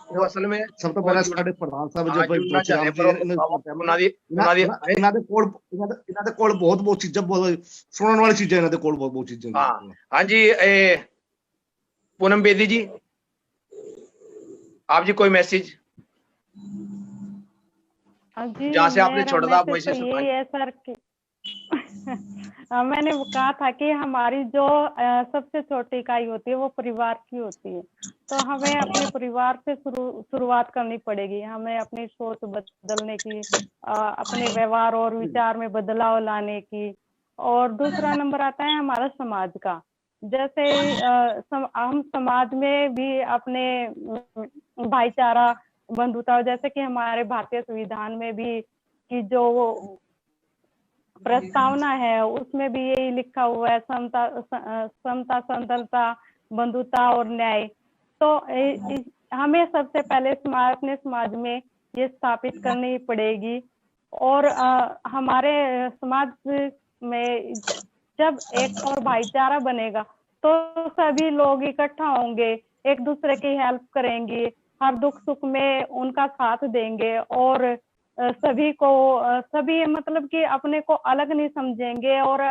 तो असल में सब तो पहले ਸਾਡੇ ਪ੍ਰਧਾਨ ਸਾਹਿਬ ਜੀ ਇਹਨਾਂ ਦੇ ਕੋਲ ਬਹੁਤ ਚੀਜ਼ਾਂ, ਸੁਣਨ ਵਾਲੀ ਚੀਜ਼ਾਂ, ਇਹਨਾਂ ਦੇ ਕੋਲ ਬਹੁਤ ਚੀਜ਼ਾਂ। हाँ जी, पूनम बेदी जी, आप जी कोई मैसेज जहाँ से आपने छोड़ा था, वैसे यही है सर कि मैंने कहा था कि हमारी जो सबसे छोटी इकाई होती है वो परिवार की होती है, तो हमें अपने परिवार से शुरुआत करनी पड़ेगी। हमें अपनी सोच बदलने की, अपने व्यवहार और विचार में बदलाव लाने की। और दूसरा नंबर आता है हमारा समाज का। जैसे हम समाज में भी अपने भाईचारा, बंधुता, जैसे कि हमारे भारतीय संविधान में भी कि जो प्रस्तावना है उसमें भी यही लिखा हुआ है, समता, समतलता, बंधुता और न्याय। तो हमें सबसे पहले अपने समाज में ये स्थापित करनी पड़ेगी। और हमारे समाज में जब एक और भाईचारा बनेगा तो सभी लोग इकट्ठा होंगे, एक दूसरे की हेल्प करेंगे, हर दुख सुख में उनका साथ देंगे और सभी मतलब कि अपने को अलग नहीं समझेंगे और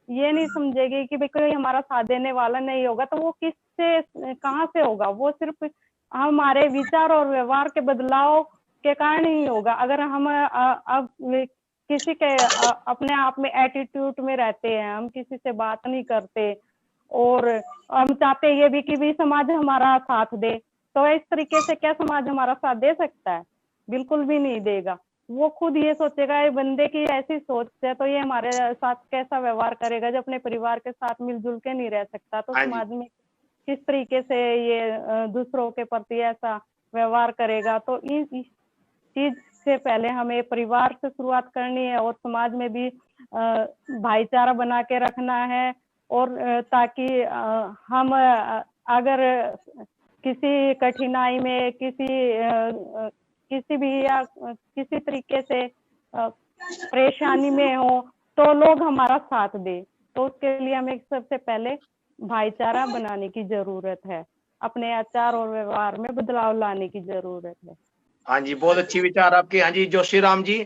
ये नहीं समझेंगे कि भाई कोई हमारा साथ देने वाला नहीं होगा, तो वो किससे कहाँ से होगा? वो सिर्फ हमारे विचार और व्यवहार के बदलाव के कारण ही होगा। अगर हम अब किसी के अपने आप में एटीट्यूड में रहते हैं, हम किसी से बात नहीं करते और हम चाहते ये भी कि भी समाज हमारा साथ दे, तो इस तरीके से क्या समाज हमारा साथ दे सकता है? बिल्कुल भी नहीं देगा। वो खुद ये सोचेगा ये बंदे की ऐसी सोच है तो ये हमारे साथ कैसा व्यवहार करेगा, जब अपने परिवार के साथ मिलजुल के नहीं रह सकता तो हाँ जी। समाज में किस तरीके से ये दूसरों के प्रति ऐसा व्यवहार करेगा। तो इस चीज से पहले हमें परिवार से शुरुआत करनी है और समाज में भी भाईचारा बना के रखना है और ताकि हम अगर किसी कठिनाई में किसी भी या किसी तरीके से परेशानी में हो तो लोग हमारा साथ दे, तो उसके लिए हमें सबसे पहले भाईचारा बनाने की जरूरत है, अपने आचार और व्यवहार में बदलाव लाने की जरूरत है। हाँ जी, बहुत अच्छी विचार आपके। हाँ जी, जोशी राम जी।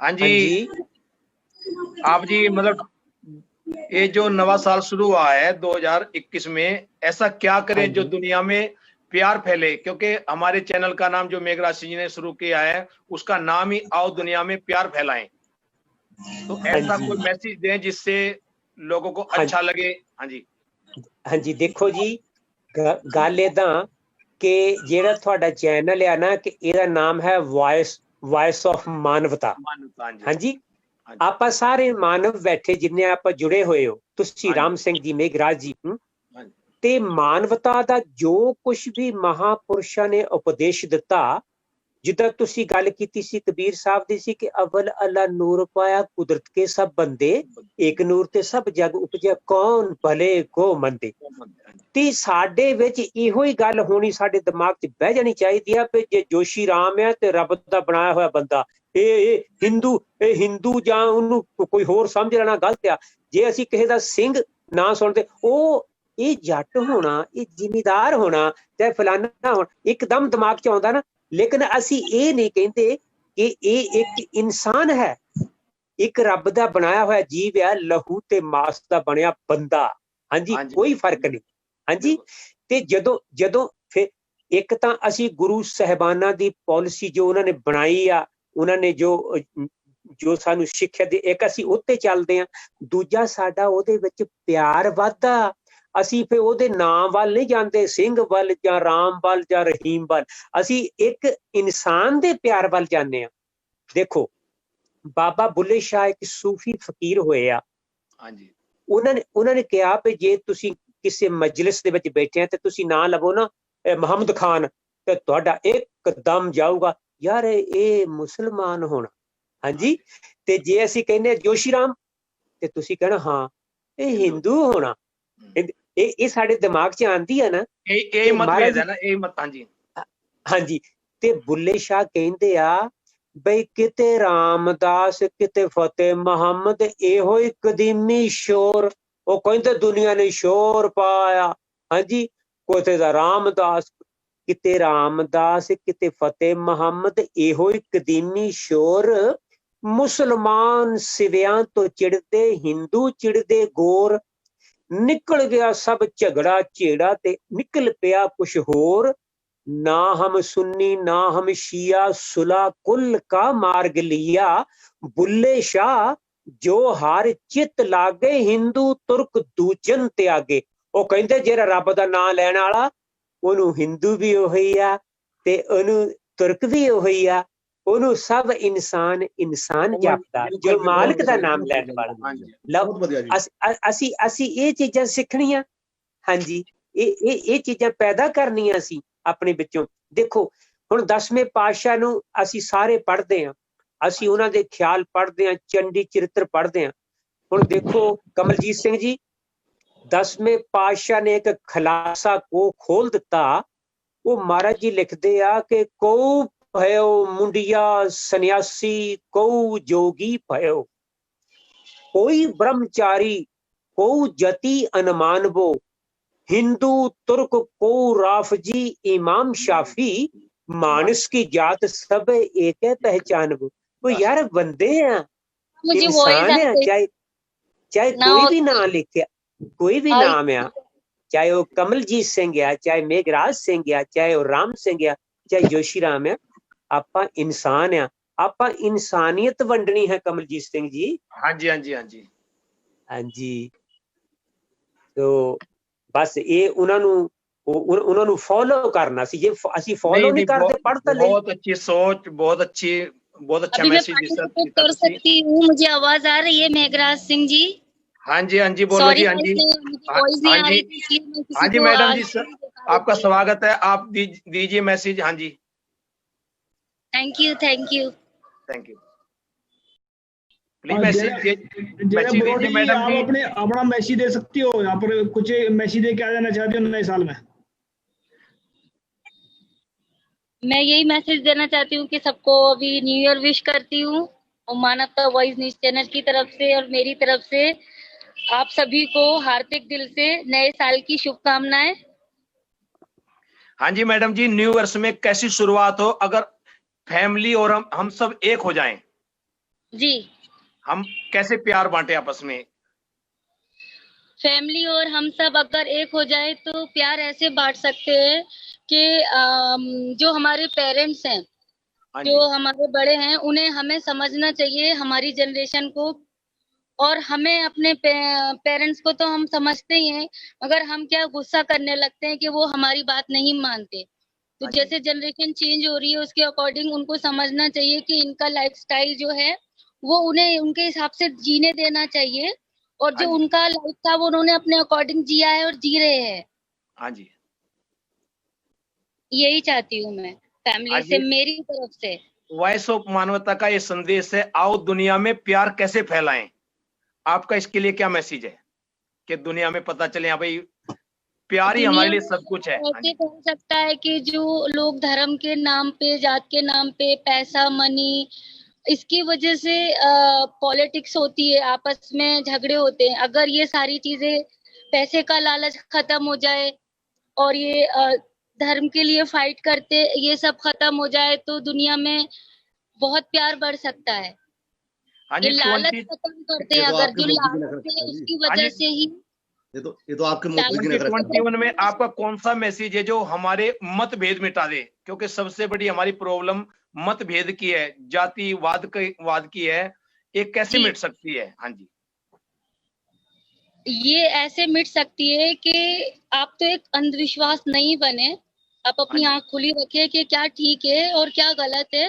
हाँ जी, आप जी मतलब ये जो नवा साल शुरू हुआ है 2021 में, ऐसा क्या करें जो दुनिया में प्यार फैले? क्योंकि हमारे चैनल का नाम जो मेघराज सिंह जी ने शुरू किया है उसका नाम ही आओ दुनिया में प्यार फैलाएं, तो ऐसा कोई मैसेज दें जिससे लोगों को अच्छा लगे। हाँ जी। हाँ जी, देखो जी, गल इदां कि जेड़ा तुहाडा चैनल है ना कि ਇਹਦਾ नाम है वॉइस ऑफ मानवता। हाँ जी, ਆਪਾਂ ਸਾਰੇ ਮਾਨਵ ਬੈਠੇ ਜਿੰਨੇ ਆਪਾਂ ਜੁੜੇ ਹੋਏ ਹੋ, ਤੁਸੀਂ ਰਾਮ ਸਿੰਘ ਜੀ, ਮੇਘਰਾਜ ਜੀ, ਤੇ ਮਾਨਵਤਾ ਦਾ ਜੋ ਕੁਝ ਵੀ ਮਹਾਪੁਰਸ਼ਾਂ ਨੇ ਉਪਦੇਸ਼ ਦਿੱਤਾ, ਜਿੱਦਾਂ ਤੁਸੀਂ ਗੱਲ ਕੀਤੀ ਸੀ ਕਬੀਰ ਸਾਹਿਬ ਦੀ ਸੀ ਕਿ ਅਵਲ ਅੱਲਾ ਨੂਰ ਪਾਇਆ ਕੁਦਰਤ ਕੇ ਸਭ ਬੰਦੇ, ਇੱਕ ਨੂਰ ਤੇ ਸਭ ਜਗ ਉਪਜਿਆ ਕੌਣ ਭਲੇ ਕੋ ਮੰਦੇ। ਤੇ ਸਾਡੇ ਵਿੱਚ ਇਹੋ ਹੀ ਗੱਲ ਹੋਣੀ ਸਾਡੇ ਦਿਮਾਗ 'ਚ ਬਹਿ ਜਾਣੀ ਚਾਹੀਦੀ ਆ ਕਿ ਜੇ ਜੋਸ਼ੀ ਰਾਮ ਹੈ ਤੇ ਰੱਬ ਦਾ ਬਣਾਇਆ ਹੋਇਆ ਬੰਦਾ, ਇਹ ਹਿੰਦੂ ਜਾਂ ਉਹਨੂੰ ਕੋਈ ਹੋਰ ਸਮਝ ਲੈਣਾ ਗਲਤ ਆ। ਜੇ ਅਸੀਂ ਕਿਸੇ ਦਾ ਸਿੰਘ ਨਾ ਸੁਣਦੇ, ਉਹ ਇਹ ਜੱਟ ਹੋਣਾ, ਇਹ ਜ਼ਿਮੀਦਾਰ ਹੋਣਾ, ਚਾਹੇ ਫਲਾਨਾ ਹੋਣਾ, ਇੱਕਦਮ ਦਿਮਾਗ 'ਚ ਆਉਂਦਾ ਨਾ। ਲੇਕਿਨ ਅਸੀਂ ਇਹ ਨਹੀਂ ਕਹਿੰਦੇ ਕਿ ਇਹ ਇੱਕ ਇਨਸਾਨ ਹੈ, ਇੱਕ ਰੱਬ ਦਾ ਬਣਾਇਆ ਹੋਇਆ ਜੀਵ ਹੈ, ਲਹੂ ਤੇ ਮਾਸ ਦਾ ਬਣਿਆ ਬੰਦਾ। ਹਾਂਜੀ, ਕੋਈ ਫਰਕ ਨਹੀਂ। ਹਾਂਜੀ, ਤੇ ਜਦੋਂ ਫਿਰ ਇੱਕ ਤਾਂ ਅਸੀਂ ਗੁਰੂ ਸਾਹਿਬਾਨਾਂ ਦੀ ਪਾਲਿਸੀ ਜੋ ਉਹਨਾਂ ਨੇ ਬਣਾਈ ਆ, ਉਹਨਾਂ ਨੇ ਜੋ ਸਾਨੂੰ ਸਿੱਖਿਆ ਦੇ, ਇੱਕ ਅਸੀਂ ਉੱਤੇ ਚੱਲਦੇ ਹਾਂ। ਦੂਜਾ ਸਾਡਾ ਉਹਦੇ ਵਿੱਚ ਪਿਆਰ ਵੱਧਦਾ। ਅਸੀਂ ਫਿਰ ਉਹਦੇ ਨਾਮ ਵੱਲ ਨਹੀਂ ਜਾਂਦੇ, ਸਿੰਘ ਵੱਲ ਜਾਂ ਰਾਮ ਵੱਲ ਜਾਂ ਰਹੀਮ ਵੱਲ, ਅਸੀਂ ਇੱਕ ਇਨਸਾਨ ਦੇ ਪਿਆਰ ਵੱਲ ਜਾਂਦੇ ਹਾਂ। ਦੇਖੋ, ਬਾਬਾ ਬੁੱਲੇ ਸ਼ਾਹ ਇੱਕ ਸੂਫੀ ਫਕੀਰ ਹੋਏ ਆ। ਹਾਂਜੀ, ਉਹਨਾਂ ਨੇ ਕਿਹਾ ਵੀ ਜੇ ਤੁਸੀਂ ਕਿਸੇ ਮਜਲਿਸ ਦੇ ਵਿੱਚ ਬੈਠੇ ਆ ਤੇ ਤੁਸੀਂ ਨਾਂ ਲਵੋ ਨਾ ਮੁਹੰਮਦ ਖਾਨ, ਤੇ ਤੁਹਾਡਾ ਇੱਕਦਮ ਜਾਊਗਾ ਯਾਰ ਇਹ ਮੁਸਲਮਾਨ ਹੋਣਾ। ਹਾਂਜੀ, ਤੇ ਜੇ ਅਸੀਂ ਕਹਿੰਦੇ ਜੋਸ਼ੀ ਰਾਮ ਤੇ ਤੁਸੀਂ ਕਹਿਣਾ ਹਾਂ ਇਹ ਹਿੰਦੂ ਹੋਣਾ। ਇਹ ਸਾਡੇ ਦਿਮਾਗ 'ਚ ਆਂਦੀ ਆ ਨਾ, ਇਹ ਮਤਭੇਦ ਹੈ ਨਾ, ਇਹ ਮਤ। ਹਾਂਜੀ ਹਾਂਜੀ, ਤੇ ਬੁੱਲੇ ਸ਼ਾਹ ਕਹਿੰਦੇ ਆ ਬਈ ਕਿਤੇ ਰਾਮਦਾਸ ਕਿਤੇ ਫਤਿਹ ਮੁਹੰਮਦ, ਇਹੋ ਹੀ ਕਦੀਮੀ ਸ਼ੋਰ। ਉਹ ਕਹਿੰਦੇ ਦੁਨੀਆ ਨੇ ਸ਼ੋਰ ਪਾਇਆ। ਹਾਂਜੀ, ਕਿਤੇ ਦਾ ਰਾਮਦਾਸ, ਕਿਤੇ ਰਾਮਦਾਸ ਕਿਤੇ ਫਤਿਹ ਮੁਹੰਮਦ, ਇਹੋ ਹੀ ਕਦੀਮੀ ਸ਼ੋਰ। ਮੁਸਲਮਾਨ ਸਿਵਿਆਂ ਤੋਂ ਚਿੜਦੇ, ਹਿੰਦੂ ਚਿੜਦੇ ਗੋਰ। ਨਿਕਲ ਗਿਆ ਸਭ ਝਗੜਾ ਝੇੜਾ ਤੇ ਨਿਕਲ ਪਿਆ ਕੁਛ ਹੋਰ। ना हम सुन्नी ना हम शिया, सुला कुल का मार्ग लिया। बुल्ले शाह जो हार चित लागे, हिंदू तुर्क दूजन त्यागे। ਉਹ ਕਹਿੰਦੇ ਜਿਹੜਾ ਰੱਬ ਦਾ ਨਾਂ ਲੈਣ ਵਾਲਾ, ਉਹਨੂੰ ਹਿੰਦੂ ਵੀ ਉਹੀ ਆ ਤੇ ਉਹਨੂੰ ਤੁਰਕ ਵੀ ਉਹੀ ਆ, ਉਹਨੂੰ ਸਭ ਇਨਸਾਨ ਜਾਪਦਾ ਜੋ ਮਾਲਕ ਦਾ ਨਾਮ ਲੈਣ ਵਾਲਾ। ਅਸੀਂ ਇਹ ਚੀਜ਼ਾਂ ਸਿੱਖਣੀਆਂ। ਹਾਂਜੀ, ਇਹ ਚੀਜ਼ਾਂ ਪੈਦਾ ਕਰਨੀਆਂ ਸੀ ਆਪਣੇ ਵਿੱਚੋਂ। ਦੇਖੋ ਹੁਣ 10ਵੇਂ ਪਾਤਸ਼ਾਹ ਨੂੰ ਅਸੀਂ ਸਾਰੇ ਪੜ੍ਹਦੇ ਹਾਂ, ਅਸੀਂ ਉਹਨਾਂ ਦੇ ਖਿਆਲ ਪੜ੍ਹਦੇ ਹਾਂ, ਚੰਡੀ ਚਰਿੱਤਰ ਪੜ੍ਹਦੇ ਹਾਂ। ਹੁਣ ਦੇਖੋ ਕਮਲਜੀਤ ਸਿੰਘ ਜੀ, 10ਵੇਂ ਪਾਤਸ਼ਾਹ ਨੇ ਇੱਕ ਖਲਾਸਾ ਕੋ ਖੋਲ ਦਿੱਤਾ। ਉਹ ਮਹਾਰਾਜ ਜੀ ਲਿਖਦੇ ਆ ਕਿ ਕਉ ਭਇਓ ਮੁੰਡਿਆ ਸੰਨਿਆਸੀ, ਕਉ ਜੋਗੀ ਭਇਓ, ਕੋਈ ਬ੍ਰਹਮਚਾਰੀ ਕਉ ਜਤੀ ਅਨਮਾਨਵੋ, हिंदू तुर्क को राफजी इमाम शाफी, मानस की जात सब एक है पहचान वो यार बंदे हैं, मुझे इंसान है, वॉइस चाहे चाहे ना कोई हो भी नाम लिखे, कोई भी आई नाम है, चाहे वो कमलजीत सिंह है, चाहे मेघराज सिंह है, चाहे वो राम सिंह है, चाहे जोशी राम है, आपा इंसान है, आपा इंसानियत वंडनी है कमलजीत सिंह जी। हाँ जी, हाँ जी, हाँ जी। हाँ जी, तो बस ये उन्होंने फॉलो करना सी, जे ਅਸੀਂ फॉलो नहीं नहीं नहीं, करते पढ़ तो ले। बहुत अच्छी सोच, बहुत अच्छी, बहुत अच्छा अभी मैं मैसेज पार्टिसिपेट दिता कर तुसी। सकती हूँ? मुझे आवाज आ रही है मेघराज सिंह जी? हाँ जी, हाँ जी, बोलो सॉरी जी, हाँ जी। मुझे हाँ वॉइस नहीं हाँ आ जी, रही थी, इसलिए मैं हाँ किसी जी को मैडम आज जी, नहीं दिखा रही आपका थी। स्वागत है, आप दीजिए मैसेज। हाँ जी, thank you, thank you. Thank you. Please message जरा मैसेज बरोटी दीजिए जी, मैडम आप जी। अपने अपना मैसेज दे सकती हो यहाँ पर, कुछ मैसेज दे के आ जाना चाहती हो नए साल में? मैं यही मैसेज देना चाहती हूँ कि सबको अभी न्यू ईयर विश करती हूँ, और मानवता वॉइस न्यूज चैनल की तरफ से और मेरी तरफ से आप सभी को हार्दिक दिल से नए साल की शुभकामनाएं। हाँ जी मैडम जी, न्यू वर्ष में कैसी शुरुआत हो, अगर फैमिली और हम सब एक हो जाएं, जी, हम कैसे प्यार बांटे आपस में। फैमिली और हम सब अगर एक हो जाए तो प्यार ऐसे बांट सकते हैं कि जो हमारे पेरेंट्स हैं, हाँ जो जी, हमारे बड़े हैं, उन्हें हमें समझना चाहिए, हमारी जनरेशन को, और हमें अपने पेरेंट्स को तो हम समझते ही हैं, मगर हम क्या गुस्सा करने लगते हैं कि वो हमारी बात नहीं मानते। तो हाँ जी, जैसे जनरेशन चेंज हो रही है उसके अकॉर्डिंग उनको समझना चाहिए कि इनका लाइफस्टाइल जो है वो उन्हें उनके हिसाब से जीने देना चाहिए, और हाँ जो जी, उनका लाइफ था वो उन्होंने अपने अकॉर्डिंग जिया है और जी रहे हैं। हाँ जी, यही चाहती हूँ मैं हाँ फैमिली से, जी। मेरी तरफ से। वॉइस ऑफ मानवता का ये संदेश है, आओ दुनिया में प्यार कैसे फैलाएं। आपका इसके लिए क्या मैसेज है कि दुनिया में पता चले, हाँ भाई प्यार ही हमारे दुनिया लिए में सब कुछ है। हाँ ऐसे जी, हो सकता है कि जो लोग धर्म के नाम पे, जात के नाम पे, पैसा, मनी, इसकी वजह से पॉलिटिक्स होती है, आपस में झगड़े होते हैं। अगर ये सारी चीजें, पैसे का लालच खत्म हो जाए और ये धर्म के लिए फाइट करते, ये सब खत्म हो जाए तो दुनिया में बहुत प्यार बढ़ सकता है। हाँ ये जी, लालच 20 खत्म करते ये हैं, तो अगर आपके जो मोदी जी ने कर लालच है रखा है जी। उसकी हाँ वजह जी, से ही ये तो आपके मोदी जी ने कर रखा है। 2021 में आपका कौन सा मैसेज है जो हमारे मतभेद मिटा दे, क्योंकि सबसे बड़ी हमारी प्रॉब्लम मतभेद की है, वाद की है, ये कैसे जी, मिट सकती है। हाँ जी, ये ऐसे मिट सकती है कि आप तो एक अंधविश्वास नहीं बने, आप हाँ अपनी जी, आंख खुली रखिए कि क्या ठीक है और क्या गलत है,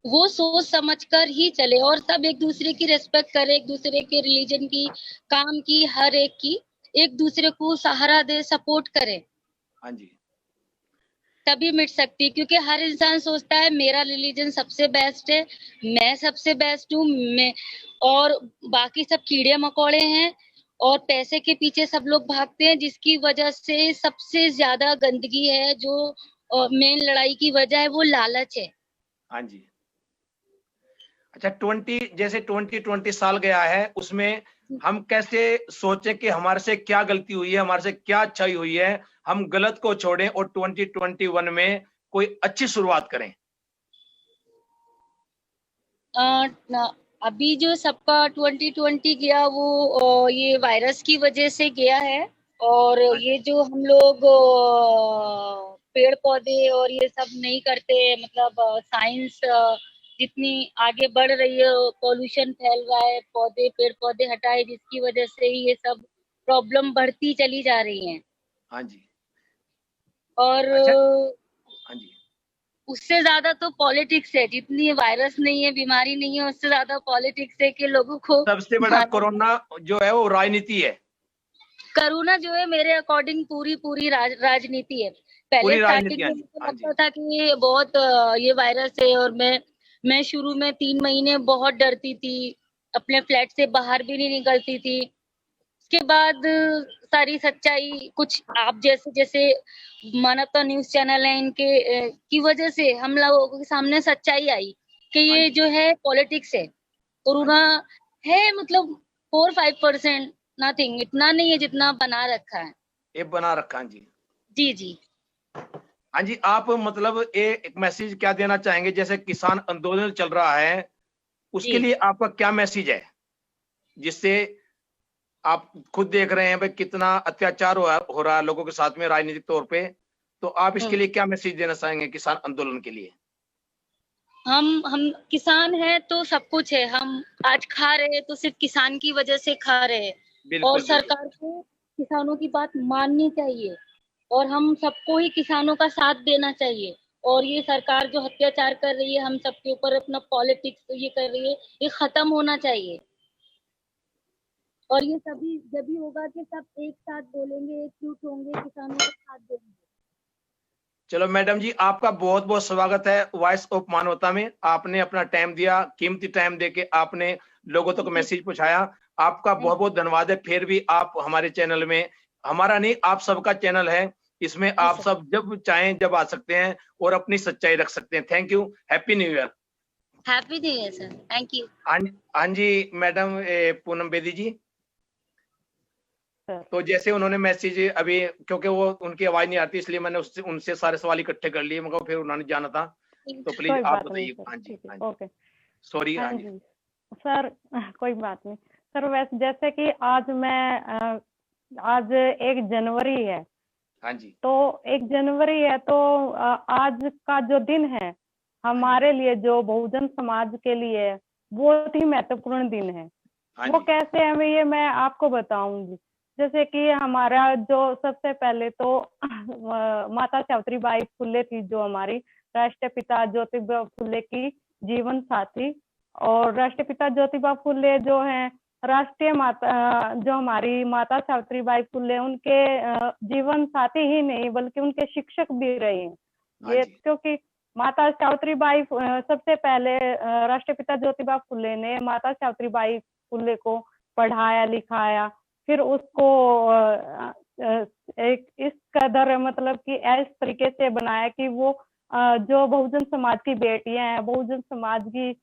वो सोच समझ कर ही चले, और सब एक दूसरे की रिस्पेक्ट करें, एक दूसरे के रिलीजन की, काम की, हर एक की, एक दूसरे को सहारा दे, सपोर्ट करें, हाँ जी, तभी मिट सकती है। क्योंकि हर इंसान सोचता है मेरा रिलीजन सबसे बेस्ट है, मैं सबसे बेस्ट हूँ, मैं, और बाकी सब कीड़े मकोड़े हैं, और पैसे के पीछे सब लोग भागते हैं, जिसकी वजह से सबसे ज्यादा गंदगी है, जो मेन लड़ाई की वजह है वो लालच है। हाँ जी। अच्छा, 20 साल गया है, उसमें हम कैसे सोचें कि हमारे से क्या गलती हुई है, हमारे से क्या अच्छाई हुई है, हम गलत को छोड़ें और 2021 में कोई अच्छी शुरुआत करें। अभी जो सबका 2020 गया वो ये वायरस की वजह से गया है, और हाँ जी, ये जो हम लोग पेड़ पौधे और ये सब नहीं करते, मतलब साइंस जितनी आगे बढ़ रही है, पॉल्यूशन फैल रहा है, पौधे पेड़ पौधे हटाए, जिसकी वजह से ही ये सब प्रॉब्लम बढ़ती चली जा रही है। हाँ जी। और अच्छा, हाँ जी, उससे ज्यादा तो पॉलिटिक्स है, जितनी वायरस नहीं है, बीमारी नहीं है, उससे ज्यादा पॉलिटिक्स है कि लोगों को सबसे बड़ा माना कोरोना जो है वो राजनीति है, करुणा जो है, मेरे अकॉर्डिंग पूरी राजनीति है। पहले पूरी राजनीति। स्टार्टिंग हाँ में जी, मुझे हाँ जी, लगता था कि ये बहुत ये वायरस है, और मैं शुरू में 3 महीने बहुत डरती थी, अपने फ्लैट से बाहर भी नहीं निकलती थी। उसके बाद सारी सच्चाई, कुछ आप जैसे जैसे मानवता न्यूज चैनल है, इनके की वजह से हम लोगों के सामने सच्चाई आई कि हाँ ये जी, जो है पॉलिटिक्स है, हाँ कोरोना जी, है, मतलब 4-5%, नथिंग, इतना नहीं है जितना बना रखा है। ये बना रखा है जी। जी जी। हाँ जी, आप मतलब एक मैसेज क्या देना चाहेंगे, जैसे किसान आंदोलन चल रहा है उसके जी। लिए आपका क्या मैसेज है, जिससे आप खुद देख रहे हैं भाई कितना अत्याचार हो रहा है लोगों के साथ में राजनीतिक तौर पे, तो आप इसके लिए क्या मैसेज देना चाहेंगे किसान आंदोलन के लिए? हम किसान हैं तो सब कुछ है। हम आज खा रहे हैं तो सिर्फ किसान की वजह से खा रहे हैं। और बिल्कुल बिल्कुल। सरकार को किसानों की बात माननी चाहिए और हम सबको ही किसानों का साथ देना चाहिए। और ये सरकार जो अत्याचार कर रही है हम सबके ऊपर, अपना पॉलिटिक्स ये कर रही है, ये खत्म होना चाहिए। और ये सभी जब भी होगा कि सब एक साथ बोलेंगे, एकजुट होंगे, किसानों का साथ देंगे। चलो मैडम जी, आपका बहुत बहुत स्वागत है वॉइस ऑफ मानवता में। आपने अपना टाइम दिया, कीमती टाइम देके आपने लोगों तक मैसेज पहुंचाया। आपका बहुत बहुत धन्यवाद है। फिर भी आप हमारे चैनल में, हमारा नहीं आप सबका चैनल है, इसमें आप सब जब चाहें जब आ सकते हैं और अपनी सच्चाई रख सकते हैं। Thank you, happy new year. Happy new year sir, thank you. हाँ जी मैडम पूनम बेदी जी, सर। तो जैसे उन्होंने मैसेज अभी, क्योंकि वो उनकी आवाज नहीं आती इसलिए मैंने उससे उनसे सारे सवाल इकट्ठे कर लिए, मगर फिर उन्होंने जाना था, तो प्लीज कोई आप बात नहीं बताइए। सर, हाँ जी, ठीक है, हाँ जी, ओके। सॉरी। हाँ हाँ जी, जी सर, कोई बात नहीं सर। वैसे जैसे कि आज 1 जनवरी है, हाँ जी, तो 1 जनवरी है तो आज का जो दिन है हमारे लिए, जो बहुजन समाज के लिए बहुत ही महत्वपूर्ण दिन है। हाँ वो जी, कैसे है मैं आपको बताऊंगी। जैसे कि हमारा जो सबसे पहले तो माता सावित्रीबाई फुले थी, जो हमारी राष्ट्रपिता ज्योतिबा फुले की जीवन साथी। और राष्ट्रपिता ज्योतिबा फुले जो हैं राष्ट्रीय माता, जो हमारी माता सावित्रीबाई फुले, उनके जीवन साथी ही नहीं बल्कि उनके शिक्षक भी रहे हैं हाँ ये। जी, क्योंकि माता सावित्रीबाई सबसे पहले राष्ट्रपिता ज्योतिबा फुले ने माता सावित्रीबाई फुले को पढ़ाया लिखाया, फिर उसको एक इस कदर मतलब कि इस तरीके से बनाया कि वो जो बहुजन समाज की बेटियां हैं, बहुजन समाज की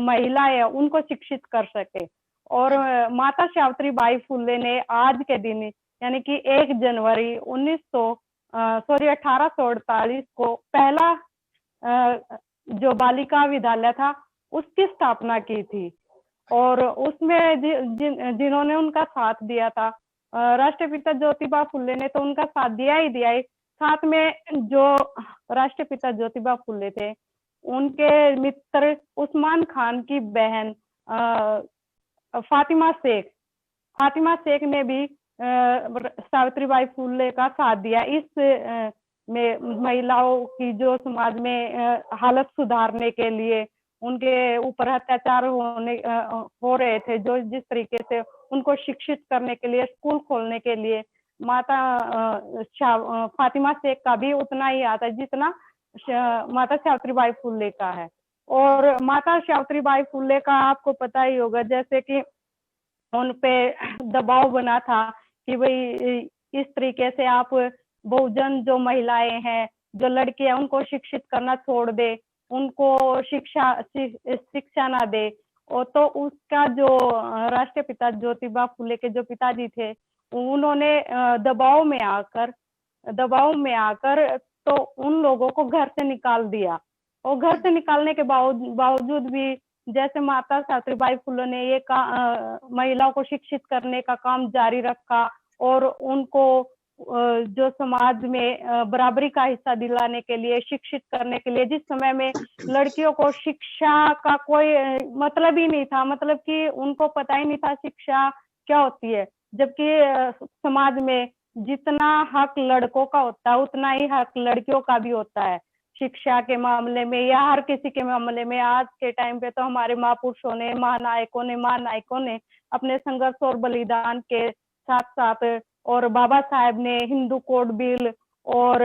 महिलाएं हैं, उनको शिक्षित कर सके। और माता सावित्रीबाई फुले ने आज के दिन यानी कि 1 जनवरी 1848 को पहला जो बालिका विद्यालय था उसकी स्थापना की थी। और उसमें जिन्होंने उनका साथ दिया था, राष्ट्रपिता ज्योतिबा फुले ने तो उनका साथ दिया ही, साथ में जो राष्ट्रपिता ज्योतिबा फुले थे उनके मित्र उस्मान खान की बहन फातिमा शेख ने भी सावित्रीबाई फुले का साथ दिया इस में महिलाओं की जो समाज में हालत सुधारने के लिए। उनके ऊपर अत्याचार हो रहे थे, जो जिस तरीके से उनको शिक्षित करने के लिए, स्कूल खोलने के लिए माता फातिमा शेख का भी उतना ही आता है जितना माता सावित्रीबाई फुले का है। और माता सावित्रीबाई फुले का आपको पता ही होगा, जैसे कि उन पे दबाव बना था कि भाई इस तरीके से आप बहुजन जो महिलाएं हैं, जो लड़कियां, उनको शिक्षित करना छोड़ दे, उनको शिक्षा ना दे। और तो उसका जो राष्ट्रपिता ज्योतिबा फुले के जो पिताजी थे, उन्होंने दबाव में आकर तो उन लोगों को घर से निकाल दिया। और घर से निकालने के बावजूद भी जैसे माता सावित्रीबाई फुले ने ये महिलाओं को शिक्षित करने का काम जारी रखा और उनको जो समाज में बराबरी का हिस्सा दिलाने के लिए, शिक्षित करने के लिए, जिस समय में लड़कियों को शिक्षा का कोई मतलब ही नहीं था, मतलब कि उनको पता ही नहीं था शिक्षा क्या होती है, जबकि समाज में जितना हक लड़कों का होता है उतना ही हक लड़कियों का भी होता है शिक्षा के मामले में या हर किसी के मामले में। आज के टाइम पे तो हमारे महापुरुषों ने, महानायकों ने अपने संघर्ष और बलिदान के साथ साथ, और बाबा साहेब ने हिंदू कोड बिल और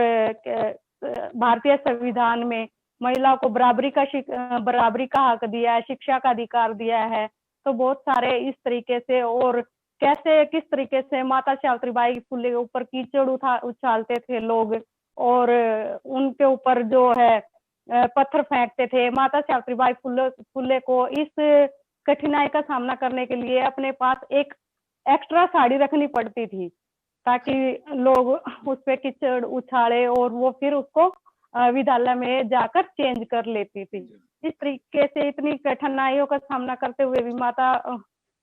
भारतीय संविधान में महिलाओं को बराबरी का हक दिया है, शिक्षा का अधिकार दिया है। तो बहुत सारे इस तरीके से, और किस तरीके से माता सावित्रीबाई फुले के ऊपर कीचड़ उछालते थे लोग और उनके ऊपर जो है पत्थर फेंकते थे। माता सावित्रीबाई फुले को इस कठिनाई का सामना करने के लिए अपने पास एक एक्स्ट्रा साड़ी रखनी पड़ती थी ताकि लोग उस पे कीचड़ उछाले और वो फिर उसको विद्यालय में जाकर चेंज कर लेती थी। इस तरीके से इतनी कठिनाइयों का सामना करते हुए भी माता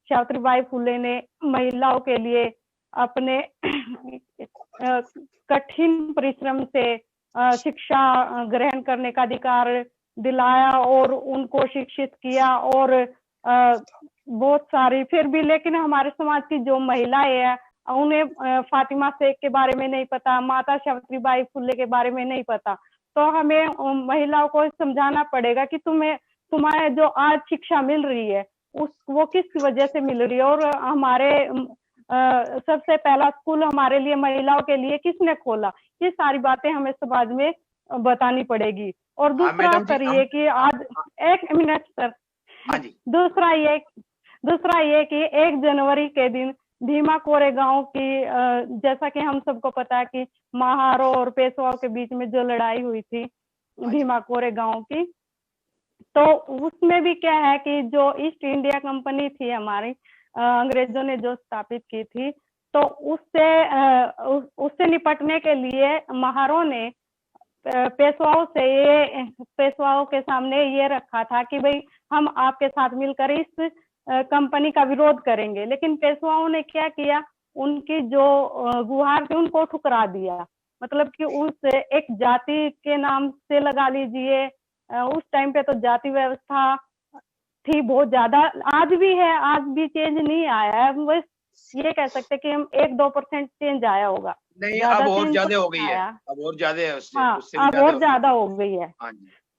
सावित्रीबाई फुले ने महिलाओं के लिए अपने कठिन परिश्रम से शिक्षा ग्रहण करने का अधिकार दिलाया और उनको शिक्षित किया। और बहुत सारी फिर भी, लेकिन हमारे समाज की जो महिलाएं हैं उन्हें फातिमा शेख के बारे में नहीं पता, माता सावित्रीबाई फुले के बारे में नहीं पता। तो हमें महिलाओं को समझाना पड़ेगा कि तुम्हारे जो आज शिक्षा मिल रही है वो किस वजह से मिल रही है। और हमारे सबसे पहला स्कूल हमारे लिए महिलाओं के लिए किसने खोला, ये सारी बातें हमें समाज में बतानी पड़ेगी। और दूसरा सर ये कि आज 1 मिनट सर, दूसरा ये कि 1 जनवरी के दिन भीमा कोरेगांव की, जैसा कि हम सबको पता है कि महारों और पेशवाओं के बीच में जो लड़ाई हुई थी भीमा कोरेगांव की, तो उसमें भी क्या है कि जो ईस्ट इंडिया कंपनी थी हमारी, अंग्रेजों ने जो स्थापित की थी, तो उससे निपटने के लिए महारों ने पेशवाओं के सामने ये रखा था कि भाई हम आपके साथ मिलकर इस कंपनी का विरोध करेंगे। लेकिन पेशवाओं ने क्या किया, उनकी जो गुहार थी उनको ठुकरा दिया। मतलब कि उस एक जाति के नाम से लगा लीजिए, उस टाइम पे तो जाति व्यवस्था थी बहुत ज्यादा, आज भी है, आज भी चेंज नहीं आया है। बस ये कह सकते कि हम 1-2% चेंज आया होगा, नहीं अब और ज्यादा हो गई है, अब और ज्यादा है उससे, हाँ, उससे अब और ज्यादा हो गई है।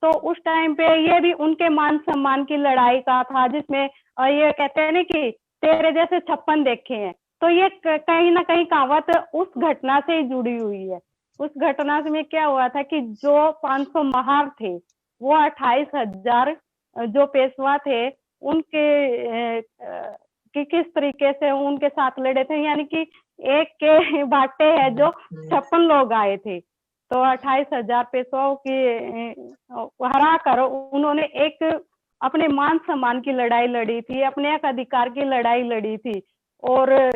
तो उस टाइम पे ये भी उनके मान सम्मान की लड़ाई का था, जिसमें ये कहते हैं ना कि तेरे जैसे 56 देखे हैं। तो ये कहीं ना कहीं कहावत उस घटना से ही जुड़ी हुई है। उस घटना में क्या हुआ था कि जो 500 महार थे वो 28,000 जो पेशवा थे उनके किस तरीके से उनके साथ लड़े थे, यानी कि एक के बाटे है जो 56 लोग आए थे। तो 28,000 पेशवाओं की हरा कर उन्होंने एक अपने मान सम्मान की लड़ाई लड़ी थी, अपने एक अधिकार की लड़ाई लड़ी थी। और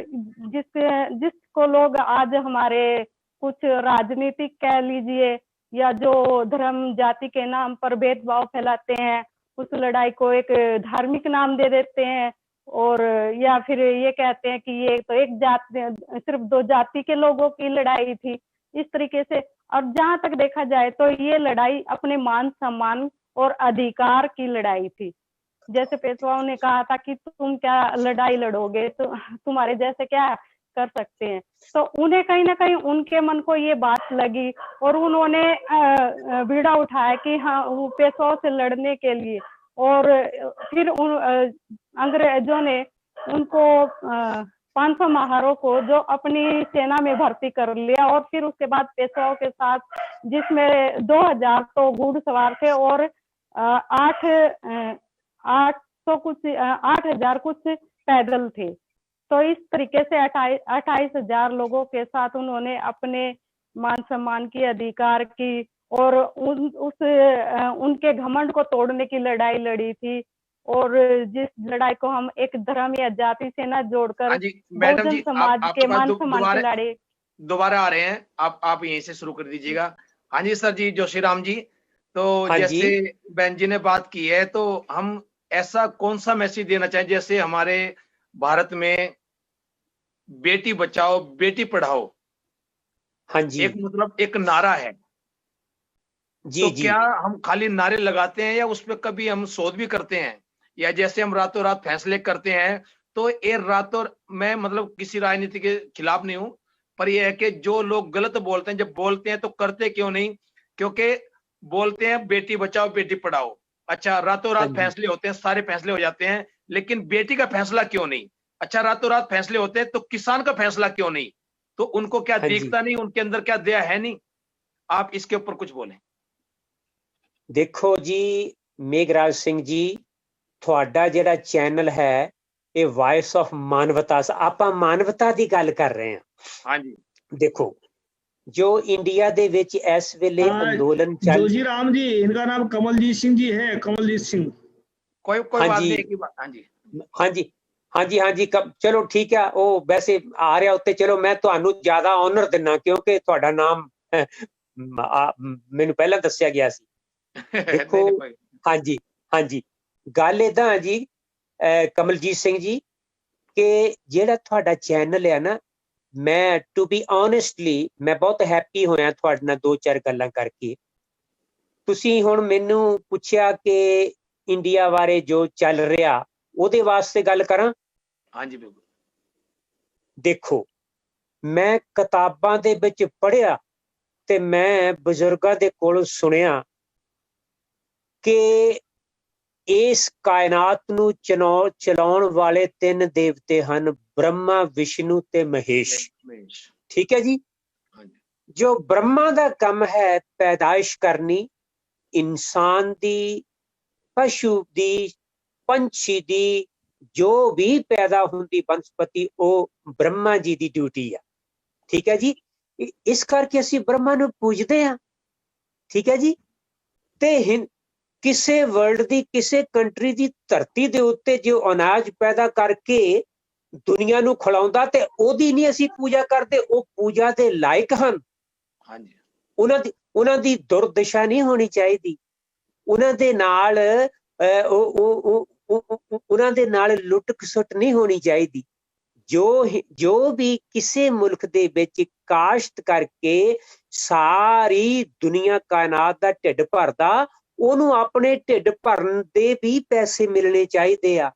जिसको लोग आज हमारे कुछ राजनीतिक कह लीजिए या जो धर्म जाति के नाम पर भेदभाव फैलाते हैं, उस लड़ाई को एक धार्मिक नाम दे देते हैं, और या फिर ये कहते हैं कि ये तो एक जाति, सिर्फ 2 जाति के लोगों की लड़ाई थी, इस तरीके से। और जहां तक देखा जाए तो ये लड़ाई अपने मान सम्मान और अधिकार की लड़ाई थी। जैसे पेशवाओं ने कहा था कि तुम क्या लड़ाई लड़ोगे, तो तुम्हारे जैसे क्या कर सकते हैं। तो उन्हें कहीं ना कहीं उनके मन को ये बात लगी और उन्होंने बीड़ा उठाया कि हाँ, वो पेशवाओं से लड़ने के लिए। और फिर अंग्रेजों ने उनको 500 महारों को जो अपनी सेना में भर्ती कर लिया। और फिर उसके बाद पेशवाओं के साथ, जिसमें 2000 तो घुड़सवार थे और 8,000 कुछ पैदल थे। तो इस तरीके से 28,000 लोगों के साथ उन्होंने अपने मान सम्मान की, अधिकार की और उनके घमंड को तोड़ने की लड़ाई लड़ी थी। और जिस लड़ाई को हम एक धर्म या जाति से न जोड़कर मैडम जी, समाज के मान सम्मान की लड़ाई। दोबारा आ रहे हैं आप यहीं से शुरू कर दीजिएगा। हाँ जी सर जी, जोशीराम जी। तो जैसे बहन जी ने बात की है, तो हम ऐसा कौन सा मैसेज देना चाहें, जैसे हमारे भारत में बेटी बचाओ बेटी पढ़ाओ, हाँ जी, एक मतलब एक नारा है जी, तो जी। क्या हम खाली नारे लगाते हैं या उस पर कभी हम शोध भी करते हैं, या जैसे हम रातों रात फैसले करते हैं? तो ये रातों, मैं मतलब किसी राजनीति के खिलाफ नहीं हूं, पर यह है कि जो लोग गलत बोलते हैं, जब बोलते हैं तो करते क्यों नहीं? क्योंकि बोलते हैं बेटी बचाओ बेटी पढ़ाओ, अच्छा रातों रात फैसले होते हैं, सारे फैसले हो जाते हैं, लेकिन बेटी का फैसला क्यों नहीं? अच्छा रातों रात फैसले होते हैं तो किसान का फैसला क्यों नहीं? तो उनको क्या दिखता नहीं, उनके अंदर क्या दया है नहीं? आप इसके ऊपर कुछ बोलें। देखो जी मेघराज सिंह जी, ਤੁਹਾਡਾ ਜਿਹੜਾ ਚੈਨਲ ਹੈ ਇਹ ਵਾਇਸ ਆਫ ਮਾਨਵਤਾ, ਆਪਾਂ ਮਾਨਵਤਾ ਦੀ ਗੱਲ ਕਰ ਰਹੇ ਹਾਂ। ਹਾਂਜੀ, देखो जो इंडिया दे विच इस वेले अंदोलन चल, जोशी राम जी, इनका नाम कमलजीत सिंह जी है, कमलजीत सिंह। कोई बात नहीं की बात। हाँ जी, हाँ जी, हाँ जी चलो ठीक है, ਉਹ ਵੈਸੇ ਆ ਰਿਹਾ ਉੱਤੇ, ਚਲੋ ਮੈਂ ਤੁਹਾਨੂੰ ਜ਼ਿਆਦਾ ਆਨਰ ਦਿੰਨਾ ਕਿਉਂਕਿ ਤੁਹਾਡਾ ਨਾਮ ਮੈਨੂੰ ਪਹਿਲਾਂ ਦੱਸਿਆ ਗਿਆ ਸੀ। ਦੇਖੋ ਹਾਂਜੀ ਗੱਲ ਏਦਾਂ ਜੀ ਕਮਲਜੀਤ ਸਿੰਘ ਜੀ ਕਿ ਜਿਹੜਾ ਤੁਹਾਡਾ ਚੈਨਲ ਹੈ ਨਾ, ਮੈਂ ਟੂ ਬੀ ਓਨੈਸਟਲੀ ਮੈਂ ਬਹੁਤ ਹੈਪੀ ਹੋਇਆ ਤੁਹਾਡੇ ਨਾਲ 2-4 ਗੱਲਾਂ ਕਰਕੇ। ਤੁਸੀਂ ਹੁਣ ਮੈਨੂੰ ਪੁੱਛਿਆ ਕਿ ਇੰਡੀਆ ਬਾਰੇ ਜੋ ਚੱਲ ਰਿਹਾ ਉਹਦੇ ਵਾਸਤੇ ਗੱਲ ਕਰਾਂ। ਹਾਂਜੀ ਬਿਲਕੁਲ। ਦੇਖੋ ਮੈਂ ਕਿਤਾਬਾਂ ਦੇ ਵਿੱਚ ਪੜ੍ਹਿਆ ਤੇ ਮੈਂ ਬਜ਼ੁਰਗਾਂ ਦੇ ਕੋਲੋਂ ਸੁਣਿਆ ਕਿ ਇਸ ਕਾਇਨਾਤ ਨੂੰ ਚਲਾਉਣ ਵਾਲੇ 3 ਦੇਵਤੇ ਹਨ, ਬ੍ਰਹਮਾ, ਵਿਸ਼ਨੂੰ ਤੇ ਮਹੇਸ਼। ਠੀਕ ਹੈ ਜੀ। ਜੋ ਬ੍ਰਹਮਾ ਦਾ ਕੰਮ ਹੈ ਪੈਦਾਇਸ਼ ਕਰਨੀ, ਇਨਸਾਨ ਦੀ, ਪਸ਼ੂ ਦੀ, ਪੰਛੀ ਦੀ, ਜੋ ਵੀ ਪੈਦਾ ਹੁੰਦੀ ਬਨਸਪਤੀ, ਉਹ ਬ੍ਰਹਮਾ ਜੀ ਦੀ ਡਿਊਟੀ ਆ। ਠੀਕ ਹੈ ਜੀ। ਇਸ ਕਰਕੇ ਅਸੀਂ ਬ੍ਰਹਮਾ ਨੂੰ ਪੂਜਦੇ ਹਾਂ। ਠੀਕ ਹੈ ਜੀ। ਤੇ ਕਿਸੇ ਵਰਲਡ ਦੀ, ਕਿਸੇ ਕੰਟਰੀ ਦੀ ਧਰਤੀ ਦੇ ਉੱਤੇ ਜੋ ਅਨਾਜ ਪੈਦਾ ਕਰਕੇ ਦੁਨੀਆ ਨੂੰ ਖਿਲਾਉਂਦਾ ਤੇ ਉਹਦੀ ਨਹੀਂ ਅਸੀਂ ਪੂਜਾ ਕਰਦੇ, ਉਹ ਪੂਜਾ ਦੇ ਲਾਇਕ ਹਨ। ਹਾਂਜੀ। ਉਹਨਾਂ ਦੀ ਦੁਰਦਸ਼ਾ ਨਹੀਂ ਹੋਣੀ ਚਾਹੀਦੀ, ਉਹਨਾਂ ਦੇ ਨਾਲ ਉਹਨਾਂ ਦੇ ਨਾਲ ਲੁੱਟ ਖਸੁੱਟ ਨਹੀਂ ਹੋਣੀ ਚਾਹੀਦੀ। ਜੋ ਵੀ ਕਿਸੇ ਮੁਲਕ ਦੇ ਵਿੱਚ ਕਾਸ਼ਤ ਕਰਕੇ ਸਾਰੀ ਦੁਨੀਆ ਕਾਇਨਾਤ ਦਾ ਢਿੱਡ ਭਰਦਾ, ਉਹਨੂੰ ਆਪਣੇ ਢਿੱਡ ਭਰਨ ਦੇ ਵੀ ਪੈਸੇ ਮਿਲਣੇ ਚਾਹੀਦੇ ਆ।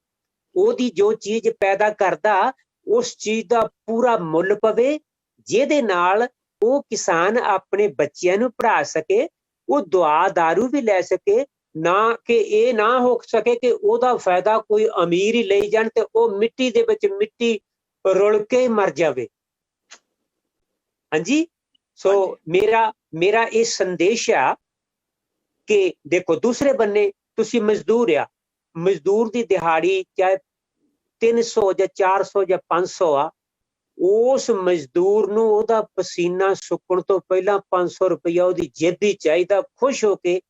ਉਹਦੀ ਜੋ ਚੀਜ਼ ਪੈਦਾ ਕਰਦਾ ਉਸ ਚੀਜ਼ ਦਾ ਪੂਰਾ ਮੁੱਲ ਪਵੇ, ਜਿਹਦੇ ਨਾਲ ਉਹ ਕਿਸਾਨ ਆਪਣੇ ਬੱਚਿਆਂ ਨੂੰ ਪੜ੍ਹਾ ਸਕੇ, ਉਹ ਦੁਆ ਦਾਰੂ ਵੀ ਲੈ ਸਕੇ, ਨਾ ਕਿ ਇਹ ਨਾ ਹੋ ਸਕੇ ਕਿ ਉਹਦਾ ਫਾਇਦਾ ਕੋਈ ਅਮੀਰ ਹੀ ਲਈ ਜਾਣ ਤੇ ਉਹ ਮਿੱਟੀ ਦੇ ਵਿੱਚ ਮਿੱਟੀ ਰੁਲ ਕੇ ਮਰ ਜਾਵੇ। ਹਾਂਜੀ। ਸੋ ਮੇਰਾ ਇਹ ਸੰਦੇਸ਼ ਆ ਕਿ ਦੇਖੋ ਦੂਸਰੇ ਬੰਨੇ ਤੁਸੀਂ ਮਜ਼ਦੂਰ ਆ, ਮਜ਼ਦੂਰ ਦੀ ਦਿਹਾੜੀ ਚਾਹੇ 300 ਜਾਂ 400 ਜਾਂ 500 ਆ, ਉਸ ਮਜ਼ਦੂਰ ਨੂੰ ਉਹਦਾ ਪਸੀਨਾ ਸੁੱਕਣ ਤੋਂ ਪਹਿਲਾਂ 500 ਰੁਪਇਆ ਉਹਦੀ ਜੇਬ ਹੀ ਚਾਹੀਦਾ, ਖੁਸ਼ ਹੋ ਕੇ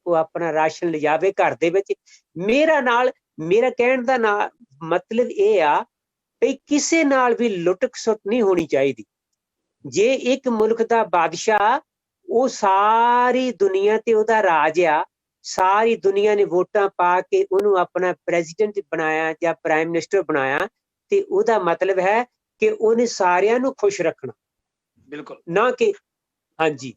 ਉਹ ਆਪਣਾ ਰਾਸ਼ਨ ਲਿਜਾਵੇ ਘਰ ਦੇ ਵਿੱਚ। ਮੇਰਾ ਕਹਿਣ ਦਾ ਮਤਲਬ ਇਹ ਆ ਵੀ ਕਿਸੇ ਨਾਲ ਵੀ ਲੁੱਟ ਖਸੁੱਟ ਨਹੀਂ ਹੋਣੀ ਚਾਹੀਦੀ। ਜੇ ਇੱਕ ਮੁਲਕ ਦਾ ਬਾਦਸ਼ਾਹ, ਉਹ ਸਾਰੀ ਦੁਨੀਆ ਤੇ ਉਹਦਾ ਰਾਜ ਆ, ਸਾਰੀ ਦੁਨੀਆ ਨੇ ਵੋਟਾਂ ਪਾ ਕੇ ਉਹਨੂੰ ਆਪਣਾ ਪ੍ਰੈਜ਼ੀਡੈਂਟ ਬਣਾਇਆ ਜਾਂ ਪ੍ਰਾਈਮ ਮਿਨਿਸਟਰ ਬਣਾਇਆ, ਤੇ ਉਹਦਾ ਮਤਲਬ ਹੈ ਕਿ ਉਹਨੇ ਸਾਰਿਆਂ ਨੂੰ ਖੁਸ਼ ਰੱਖਣਾ। ਬਿਲਕੁਲ। ਨਾ ਕਿ ਹਾਂਜੀ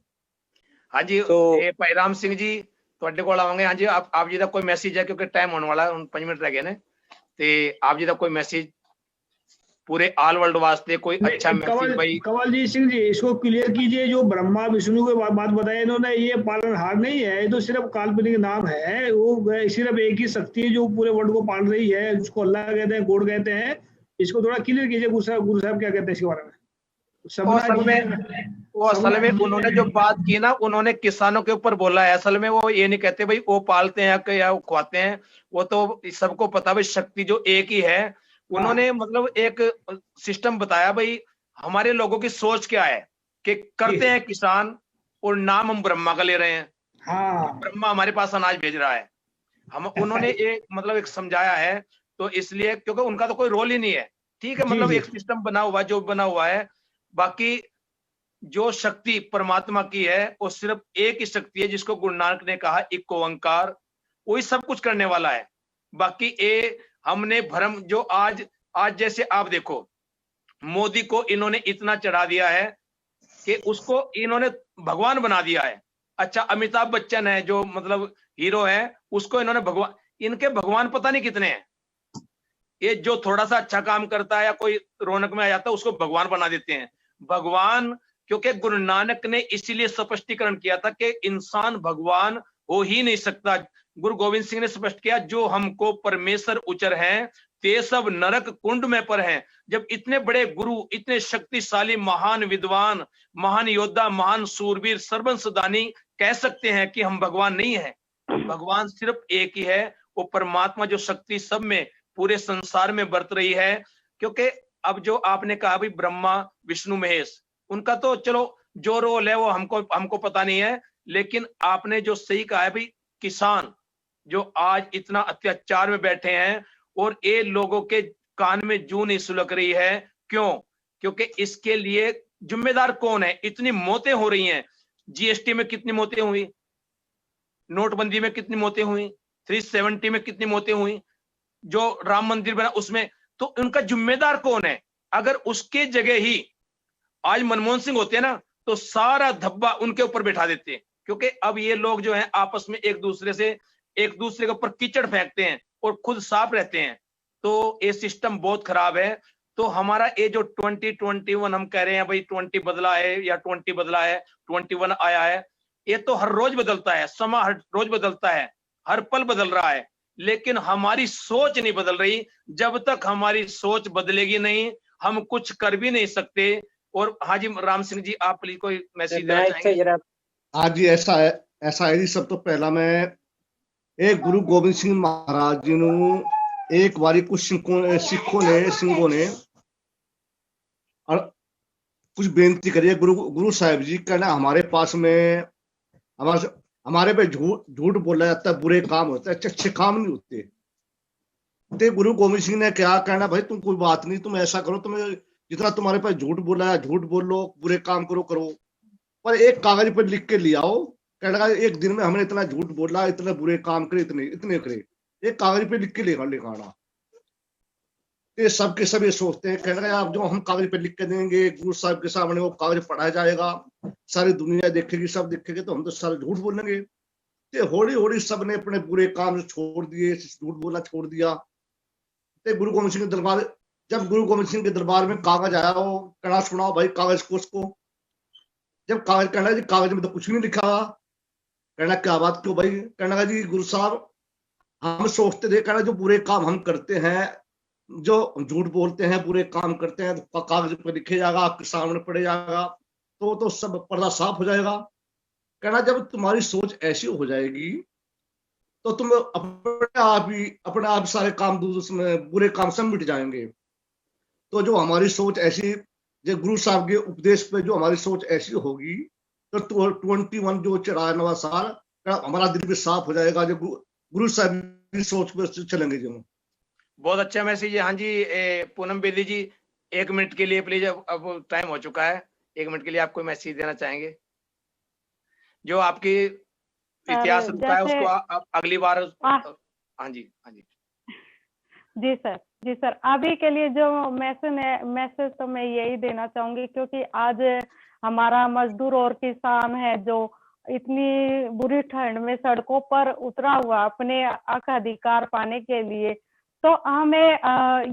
ਇਹ ਭਾਈ ਰਾਮ ਸਿੰਘ ਜੀ ਤੁਹਾਡੇ ਕੋਲ ਆਵਾਂਗੇ। ਹਾਂਜੀ, ਆਪ ਜੀ ਦਾ ਕੋਈ ਮੈਸੇਜ ਹੈ ਕਿਉਂਕਿ ਟਾਈਮ ਹੋਣ ਵਾਲਾ, ਹੁਣ 5 ਮਿੰਟ ਰਹਿ ਗਏ ਨੇ, ਤੇ ਆਪ जी का कोई मैसेज पूरे ऑल वर्ल्ड वास्ते कोई अच्छा मैसेज भाई। कवलजीत सिंह जी, इसको क्लियर कीजिए, जो ब्रह्मा विष्णु के बात बताई इन्होंने, ये पालनहार नहीं है, ये तो सिर्फ काल्पनिक नाम है। वो सिर्फ एक ही शक्ति है जो पूरे वर्ल्ड को पाल रही है, उसको अल्लाह कहते हैं, गॉड कहते हैं। इसको थोड़ा क्लियर कीजिए, गुरु साहब क्या कहते हैं इसके बारे में। असल में उन्होंने जो बात की ना, उन्होंने किसानों के ऊपर बोला है। असल में वो ये नहीं कहते भाई वो पालते हैं या वो खुआते हैं, वो तो सबको पता भाई शक्ति जो एक ही है। उन्होंने मतलब एक सिस्टम बताया भाई हमारे लोगों की सोच क्या है कि करते हैं किसान और नाम हम ब्रह्मा का ले रहे हैं। ब्रह्मा हमारे पास अनाज भेज रहा है, हम उन्होंने एक मतलब एक समझाया है। तो इसलिए क्योंकि उनका तो कोई रोल ही नहीं है, ठीक है, मतलब एक सिस्टम बना हुआ जो बना हुआ है। बाकी जो शक्ति परमात्मा की है वो सिर्फ एक ही शक्ति है, जिसको गुरु नानक ने कहा एक ओंकार, वही सब कुछ करने वाला है। बाकी ये हमने भ्रम जो आज जैसे आप देखो मोदी को इन्होंने इतना चढ़ा दिया है कि उसको इन्होंने भगवान बना दिया है। अच्छा, अमिताभ बच्चन है जो मतलब हीरो है, उसको इन्होंने भगवान, इनके भगवान पता नहीं कितने हैं। ये जो थोड़ा सा अच्छा काम करता है या कोई रौनक में आ जाता है उसको भगवान बना देते हैं। भगवान क्योंकि गुरु नानक ने इसीलिए स्पष्टीकरण किया था कि इंसान भगवान हो ही नहीं सकता। गुरु गोविंद सिंह ने स्पष्ट किया, जो हमको परमेश्वर उचर हैं ते सब नरक कुंड में पर हैं। जब इतने बड़े गुरु, इतने शक्तिशाली, महान विद्वान, महान योद्धा, महान सूरवीर, सर्वंसदानी कह सकते हैं कि हम भगवान नहीं है, भगवान सिर्फ एक ही है, वो परमात्मा जो शक्ति सब में पूरे संसार में बरत रही है। क्योंकि अब जो आपने कहा भाई ब्रह्मा विष्णु महेश, उनका तो चलो जो रोल है वो हमको पता नहीं है, लेकिन आपने जो सही कहा है भाई किसान जो आज इतना अत्याचार में बैठे हैं और ये लोगों के कान में जूं नहीं सुलग रही है। क्यों? क्योंकि इसके लिए जिम्मेदार कौन है? इतनी मौतें हो रही हैं, जीएसटी में कितनी मौतें हुई, नोटबंदी में कितनी मौतें हुई, 370 में कितनी मौतें हुई, जो राम मंदिर बना उसमें, तो उनका जिम्मेदार कौन है? अगर उसके जगह ही आज मनमोहन सिंह होते हैं ना, तो सारा धब्बा उनके ऊपर बैठा देते हैं। क्योंकि अब ये लोग जो हैं आपस में एक दूसरे के ऊपर कीचड़ फेंकते हैं और खुद साफ रहते हैं। तो ये सिस्टम बहुत खराब है। तो हमारा ये जो 2021 हम कह रहे हैं भाई 20 बदला है या 20 बदला है, 21 आया है, ये तो हर रोज बदलता है, समा हर रोज बदलता है, हर पल बदल रहा है, लेकिन हमारी सोच नहीं बदल रही। जब तक हमारी सोच बदलेगी नहीं, हम कुछ कर भी नहीं सकते। और हाजी राम सिंह जी, आप प्लीज कोई मैसेज देना चाहेंगे? हाँ जी, ऐसा है जी। सब तो पहला मैं एक गुरु गोबिंद सिंह महाराज जी ਨੂੰ एक बारी कुछ सिखों ने और कुछ बेनती करी है। गुरु साहिब जी कहना हमारे पास में हमारे पे झूठ बोला जाता है, बुरे काम होते हैं, अच्छे काम नहीं होते। तो गुरु गोबिंद सिंह ने क्या कहना, भाई तुम कोई बात नहीं, तुम ऐसा करो, तुम जितना तुम्हारे पास झूठ बोला है झूठ बोलो, बुरे काम करो, पर एक कागज पर लिख के ले आओ। कहने लगा एक दिन में हमने इतना झूठ बोला, इतने बुरे काम करे, इतने करे, एक कागज पे लिख के लेकर आना। ये सबके सब ये सोचते हैं, कहने लगा आप जो हम कागज पे लिख के देंगे, गुरु साहब के सामने वो कागज पढ़ाया जाएगा, सारी दुनिया देखेगी, सब देखेंगे, तो हम तो सारे झूठ बोलेंगे। तो हौली हौली सबने अपने बुरे काम छोड़ दिए, झूठ बोलना छोड़ दिया। तो गुरु गोबिंद सिंह के दरबार, जब गुरु गोबिंद सिंह के दरबार में कागज आया, वो कहना सुनाओ भाई कागज को उसको। जब कागज, कहना जी कागज में तो कुछ नहीं लिखा। कहना क्या बात, क्यों भाई? कहना जी गुरु साहब हम सोचते थे, कहना जो बुरे काम हम करते हैं, जो झूठ बोलते हैं, बुरे काम करते हैं, तो कागज पर लिखे जाएगा, आपके सामने पड़े जाएगा, तो सब पर्दा साफ हो जाएगा। कहना जब तुम्हारी सोच ऐसी हो जाएगी तो तुम अपने आप सारे काम बुरे काम सब मिट जाएंगे। तो जो हमारी सोच ऐसी, जो गुरु साहब के उपदेश पे जो हमारी सोच ऐसी होगी, तो 21 जो चढ़ा नवा साल, हमारा दिल भी साफ हो जाएगा, जो गुरु साहब की सोच पे चलेंगे। जो बहुत अच्छा मैसेज है। हाँ जी, पूनम बेदी जी 1 मिनट के लिए प्लीज, अब टाइम हो चुका है, 1 मिनट के लिए आप कोई मैसेज देना चाहेंगे? जो आपकी इतिहास रुका है उसको आप अगली बार। हाँ जी, हाँ जी जी सर, अभी के लिए जो मैसेज तो मैं यही देना चाहूंगी, क्योंकि आज हमारा मजदूर और किसान है जो इतनी बुरी ठंड में सड़कों पर उतरा हुआ अपने हक अधिकार पाने के लिए। तो हमें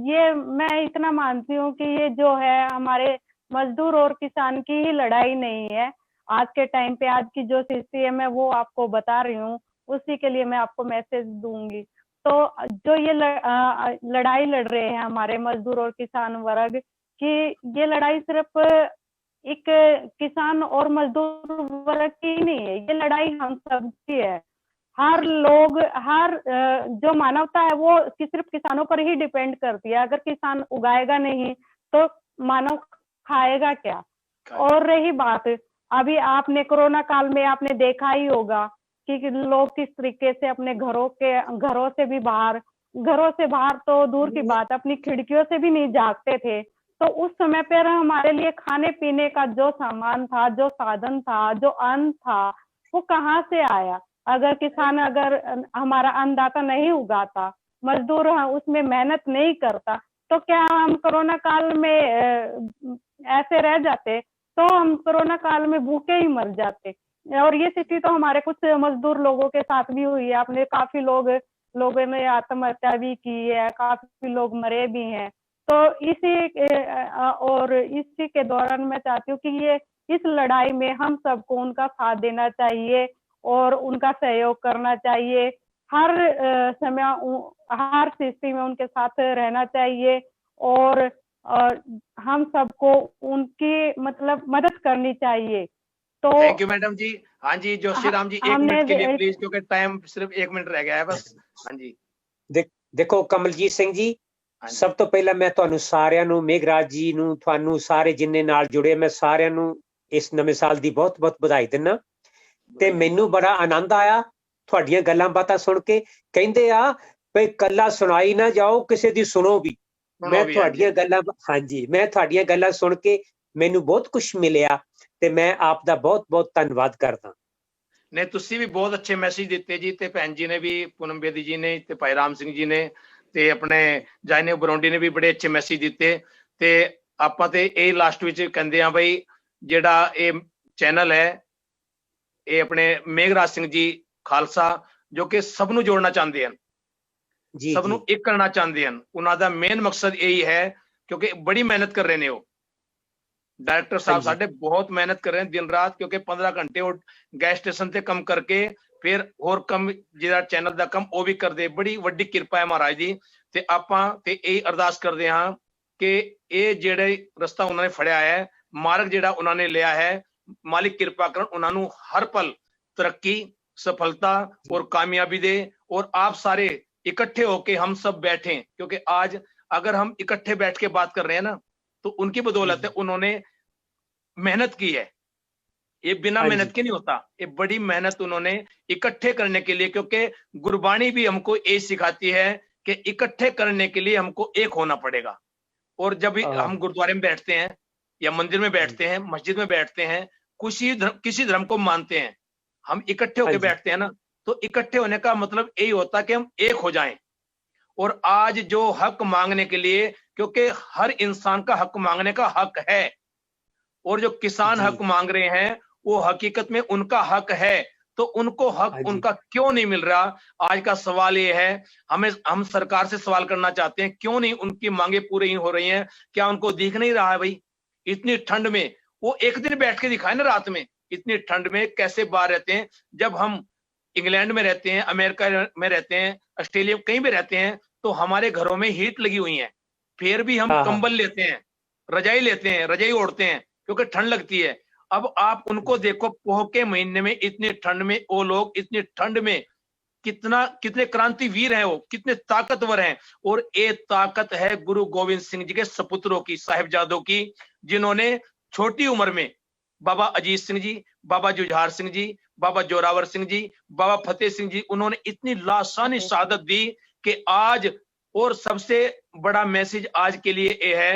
ये मैं इतना मानती हूँ कि ये जो है हमारे मजदूर और किसान की ही लड़ाई नहीं है। आज के टाइम पे आज की जो स्थिति है मैं वो आपको बता रही हूँ, उसी के लिए मैं आपको मैसेज दूंगी। तो जो ये लड़ाई लड़ रहे हैं हमारे मजदूर और किसान वर्ग की, ये लड़ाई सिर्फ एक किसान और मजदूर वर्ग की नहीं है, ये लड़ाई हम सब की है। हर लोग, हर जो मानवता है वो सिर्फ किसानों पर ही डिपेंड करती है। अगर किसान उगाएगा नहीं तो मानव खाएगा क्या? और रही बात, अभी आपने कोरोना काल में आपने देखा ही होगा कि लोग किस तरीके से अपने घरों से बाहर तो दूर की बात, अपनी खिड़कियों से भी नहीं झांकते थे। तो उस समय पर हमारे लिए खाने पीने का जो सामान था, जो साधन था, जो अन्न था, वो कहाँ से आया? अगर हमारा अन्नदाता नहीं उगाता, मजदूर उसमें मेहनत नहीं करता, तो क्या हम कोरोना काल में ऐसे रह जाते? तो हम कोरोना काल में भूखे ही मर जाते। और ये स्थिति तो हमारे कुछ मजदूर लोगों के साथ भी हुई है। आपने काफी लोगों ने आत्महत्या भी की है, काफी लोग मरे भी हैं। तो इसी के दौरान मैं चाहती हूँ कि इस लड़ाई में हम सबको उनका साथ देना चाहिए और उनका सहयोग करना चाहिए। हर समय हर स्थिति में उनके साथ रहना चाहिए और हम सबको उनकी मदद करनी चाहिए। तो थैंक यू मैडम जी। हाँ जी, जोशी राम जी 1 मिनट के लिए प्लीज, क्योंकि टाइम सिर्फ 1 मिनट रह गया है बस। हाँ जी देखो कमलजीत सिंह जी, सब तो पहला मैं ਤੁਹਾਨੂੰ ਸਾਰਿਆਂ ਨੂੰ, ਮੇਘਰਾਜ ਜੀ ਨੂੰ, ਤੁਹਾਨੂੰ ਸਾਰੇ ਜਿੰਨੇ ਨਾਲ ਜੁੜੇ, ਮੈਂ ਸਾਰਿਆਂ ਨੂੰ ਇਸ ਨਵੇਂ ਸਾਲ ਦੀ ਬਹੁਤ-ਬਹੁਤ ਵਧਾਈ ਦਿੰਦਾ। ਤੇ ਮੈਨੂੰ ਬੜਾ ਆਨੰਦ ਆਇਆ ਤੁਹਾਡੀਆਂ ਗੱਲਾਂ ਬਾਤਾਂ ਸੁਣ ਕੇ। ਕਹਿੰਦੇ ਆ ਭਈ ਕੱਲਾ ਸੁਣਾਈ ਨਾ ਜਾਓ, ਕਿਸੇ ਦੀ ਸੁਣੋ ਵੀ। ਮੈਂ ਤੁਹਾਡੀਆਂ ਗੱਲਾਂ, ਹਾਂਜੀ, ਮੈਂ ਤੁਹਾਡੀਆਂ ਗੱਲਾਂ ਸੁਣ ਕੇ ਮੈਨੂੰ ਬਹੁਤ ਕੁਝ ਮਿਲਿਆ ਤੇ ਮੈਂ ਆਪ ਦਾ ਬਹੁਤ ਬਹੁਤ ਧੰਨਵਾਦ ਕਰਦਾ। ਨੇ ਤੁਸੀਂ ਵੀ ਬਹੁਤ ਅੱਛੇ ਮੈਸੇਜ ਦਿੱਤੇ ਜੀ, ਤੇ ਭੈਣ ਜੀ ਨੇ ਵੀ, ਪੂਨਮ ਬੇਦੀ ਜੀ ਨੇ ਤੇ ਭਾਈ ਰਾਮ ਸਿੰਘ ਜੀ ਨੇ ਤੇ ਆਪਣੇ ਜਾਇਨੇ ਬਰੌਂਡੀ ਨੇ ਵੀ ਬੜੇ ਅੱਛੇ ਮੈਸੇਜ ਦਿੱਤੇ। ਤੇ ਆਪਾਂ ਤੇ ਇਹ ਲਾਸਟ ਵਿੱਚ ਕਹਿੰਦੇ ਆ ਬਈ ਜਿਹੜਾ ਇਹ ਚੈਨਲ ਹੈ ਇਹ ਆਪਣੇ ਮੇਘਰਾਜ ਸਿੰਘ ਜੀ ਖਾਲਸਾ ਜੋ ਕਿ ਸਭ ਨੂੰ ਜੋੜਨਾ ਚਾਹੁੰਦੇ ਹਨ, ਸਭ ਨੂੰ ਇੱਕ ਕਰਨਾ ਚਾਹੁੰਦੇ ਹਨ। ਉਹਨਾਂ ਦਾ ਮੇਨ ਮਕਸਦ ਇਹੀ ਹੈ ਕਿਉਂਕਿ ਬੜੀ ਮਿਹਨਤ ਕਰ ਰਹੇ ਨੇ ਉਹ डायरेक्टर साहब साढ़े बहुत मेहनत कर रहे हैं दिन रात, क्योंकि 15 घंटे और गैस स्टेशन से कम करके फिर और कम जिहड़ा चैनल दा कम वो भी कर दे। बड़ी वड्डी किरपा है महाराज जी। ते आपां ते यही अरदास करदे हां कि ये जेड़े रस्ता उन्होंने फड़िया है, मार्ग जेड़ा उन्होंने लिया है, मालिक किरपा करन उन्हां नूं हर पल तरक्की, सफलता और कामयाबी दे। और आप सारे इकट्ठे होके हम सब बैठे, क्योंकि आज अगर हम इकट्ठे बैठ के बात कर रहे हैं ना तो उनकी बदौलत है, उन्होंने मेहनत की है। ये बिना मेहनत के नहीं होता, ये बड़ी मेहनत उन्होंने इकट्ठे करने के लिए, क्योंकि गुरबाणी भी हमको ये सिखाती है कि इकट्ठे करने के लिए हमको एक होना पड़ेगा। और जब हम गुरुद्वारे में बैठते हैं या मंदिर में बैठते हैं, मस्जिद में बैठते हैं, किसी धर्म को मानते हैं, हम इकट्ठे होकर बैठते हैं ना, तो इकट्ठे होने का मतलब यही होता है कि हम एक हो जाएं। और आज जो हक मांगने के लिए, क्योंकि हर इंसान का हक मांगने का हक है, और जो किसान हक मांग रहे हैं वो हकीकत में उनका हक है, तो उनको हक उनका क्यों नहीं मिल रहा? आज का सवाल ये है, हम सरकार से सवाल करना चाहते हैं, क्यों नहीं उनकी मांगे पूरी हो रही हैं? क्या उनको दिख नहीं रहा है भाई? इतनी ठंड में वो एक दिन बैठ के दिखाए ना, रात में इतनी ठंड में कैसे बाहर रहते हैं। जब हम इंग्लैंड में रहते हैं, अमेरिका में रहते हैं, ऑस्ट्रेलिया कहीं भी रहते हैं, तो हमारे घरों में हीट लगी हुई है, फिर भी हम कंबल लेते हैं, रजाई लेते हैं, रजाई ओढ़ते हैं क्योंकि ठंड लगती है। अब आप उनको देखो, पोह के महीने में इतनी ठंड में वो लोग, इतनी ठंड में कितने क्रांतिवीर हैं वो, कितने ताकतवर हैं। और ये ताकत है गुरु गोविंद सिंह जी के सपुत्रों की, साहिबजादों की, जिन्होंने छोटी उम्र में बाबा अजीत सिंह जी, बाबा जुझार सिंह जी, बाबा जोरावर सिंह जी, बाबा फतेह सिंह जी, उन्होंने इतनी लासानी शहादत दी कि आज, और सबसे बड़ा मैसेज आज के लिए ये है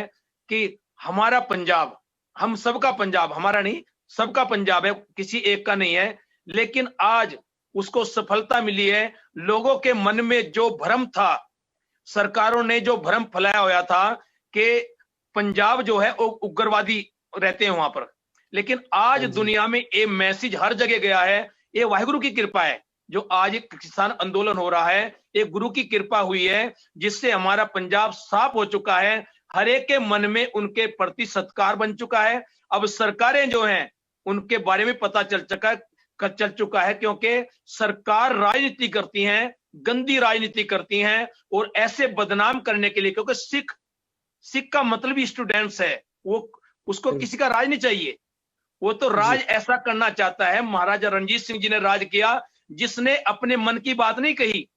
कि हमारा पंजाब, हम सबका पंजाब, हमारा नहीं सबका पंजाब है, किसी एक का नहीं है, लेकिन आज उसको सफलता मिली है। लोगों के मन में जो भ्रम था, सरकारों ने जो भ्रम फैलाया हुआ था कि पंजाब जो है वो उग्रवादी रहते हैं वहां पर, लेकिन आज दुनिया में ये मैसेज हर जगह गया है। ये वाहिगुरु की कृपा है जो आज एक किसान आंदोलन हो रहा है, एक गुरु की कृपा हुई है जिससे हमारा पंजाब साफ हो चुका है, हर एक के मन में उनके प्रति सत्कार बन चुका है। अब सरकारें जो हैं उनके बारे में पता चल चुका है, क्योंकि सरकार राजनीति करती हैं, गंदी राजनीति करती हैं, और ऐसे बदनाम करने के लिए, क्योंकि सिख का मतलब ही स्टूडेंट्स है, वो उसको किसी का राज नहीं चाहिए, वो तो राज ऐसा करना चाहता है। महाराजा रणजीत सिंह जी ने राज किया जिसने अपने मन की बात नहीं कही,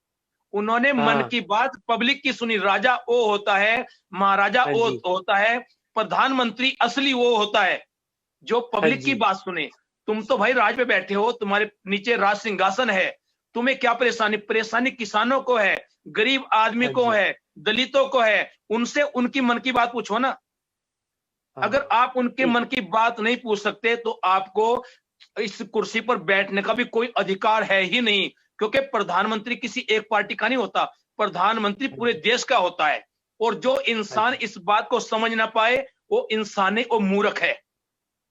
उन्होंने मन की बात पब्लिक की सुनी। राजा वो होता है, महाराजा वो होता है, प्रधानमंत्री असली वो होता है जो पब्लिक की बात सुने। तुम तो भाई राज पे बैठे हो, तुम्हारे नीचे राज सिंहासन है, तुम्हें क्या परेशानी? परेशानी किसानों को है, गरीब आदमी को है, दलितों को है, उनसे उनकी मन की बात पूछो ना। अगर आप उनके मन की बात नहीं पूछ सकते तो आपको इस कुर्सी पर बैठने का भी कोई अधिकार है ही नहीं, क्योंकि प्रधानमंत्री किसी एक पार्टी का नहीं होता, प्रधानमंत्री पूरे देश का होता है। और जो इंसान इस बात को समझ ना पाए वो इंसानी और मूर्ख है,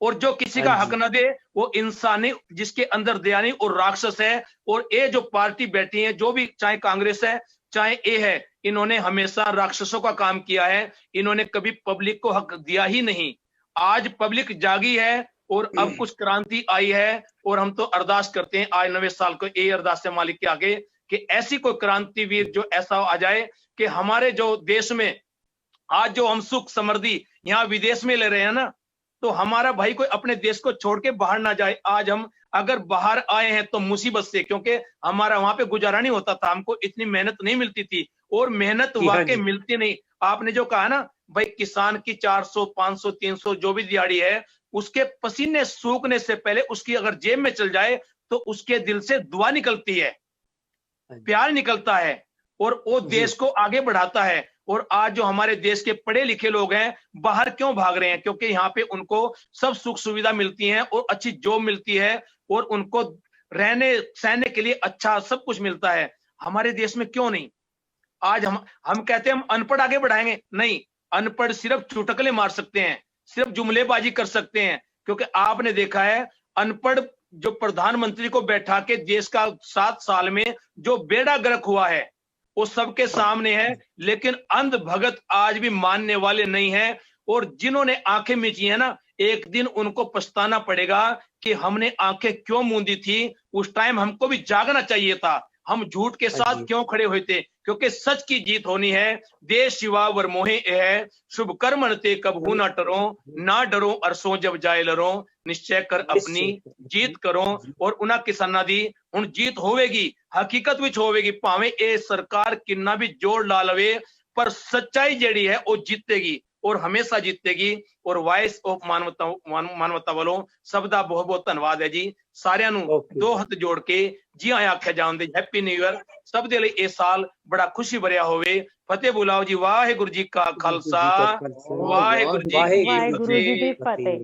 और जो किसी का हक न दे वो इंसानी, जिसके अंदर दया नहीं और राक्षस है। और ये जो पार्टी बैठी है, जो भी, चाहे कांग्रेस है चाहे ये है, इन्होंने हमेशा राक्षसों का काम किया है, इन्होंने कभी पब्लिक को हक दिया ही नहीं। आज पब्लिक जागी है और अब कुछ क्रांति आई है, और हम तो अरदास करते हैं आज नवे साल को ये अरदास है मालिक के आगे कि ऐसी कोई क्रांतिवीर जो ऐसा आ जाए कि हमारे जो देश में आज जो हम सुख समृद्धि यहाँ विदेश में ले रहे हैं ना, तो हमारा भाई कोई अपने देश को छोड़ के बाहर ना जाए। आज हम अगर बाहर आए हैं तो मुसीबत से, क्योंकि हमारा वहां पे गुजारा नहीं होता था, हमको इतनी मेहनत नहीं मिलती थी, और मेहनत वाकई मिलती नहीं। आपने जो कहा ना भाई, किसान की 400, 500, 300 जो भी दिहाड़ी है, उसके पसीने सूखने से पहले उसकी अगर जेब में चल जाए तो उसके दिल से दुआ निकलती है, प्यार निकलता है, और वो देश को आगे बढ़ाता है। और आज जो हमारे देश के पढ़े लिखे लोग हैं बाहर क्यों भाग रहे हैं? क्योंकि यहाँ पे उनको सब सुख सुविधा मिलती है और अच्छी जॉब मिलती है और उनको रहने सहने के लिए अच्छा सब कुछ मिलता है। हमारे देश में क्यों नहीं? आज हम कहते हैं हम अनपढ़ आगे बढ़ाएंगे, नहीं, अनपढ़ सिर्फ चुटकुले मार सकते हैं, सिर्फ जुमलेबाजी कर सकते हैं। क्योंकि आपने देखा है अनपढ़ जो प्रधानमंत्री को बैठा के देश का 7 साल में जो बेड़ा गर्क हुआ है वो सबके सामने है, लेकिन अंध भगत आज भी मानने वाले नहीं है। और जिन्होंने आंखें मीची है ना, एक दिन उनको पछताना पड़ेगा कि हमने आंखें क्यों मूंदी थी। उस टाइम हमको भी जागना चाहिए था। हम झूठ के साथ क्यों खड़े हुए थे? क्योंकि सच की जीत होनी है। देश शिवा वर मोहे है, शुभ कर्म ते कबहू ना डरो, ना डरो अरसों जब जाए लरो, निश्चय कर अपनी जीत करो। और उना किसाना दी हुण जीत होवेगी, हकीकत विच होवेगी, भावें ए सरकार किन्ना भी जोर ला लवे, पर सच्चाई जेड़ी है वो जीतेगी और हमेशा जीतेगी। और वॉइस ऑफ मानवता वालों सबदा बहुत बहुत धन्यवाद है जी। सारिਆਂ ਨੂੰ दो हथ जोड़ के जी आया आख्या जांदे हैप्पी न्यू ईयर। सब दे लई इस साल बड़ा खुशी भरिया होवे। फतेह बुलाओ जी। वाहिगुरु जी का खालसा, वाहिगुरु जी की वाहिगुरु जी की फतेह।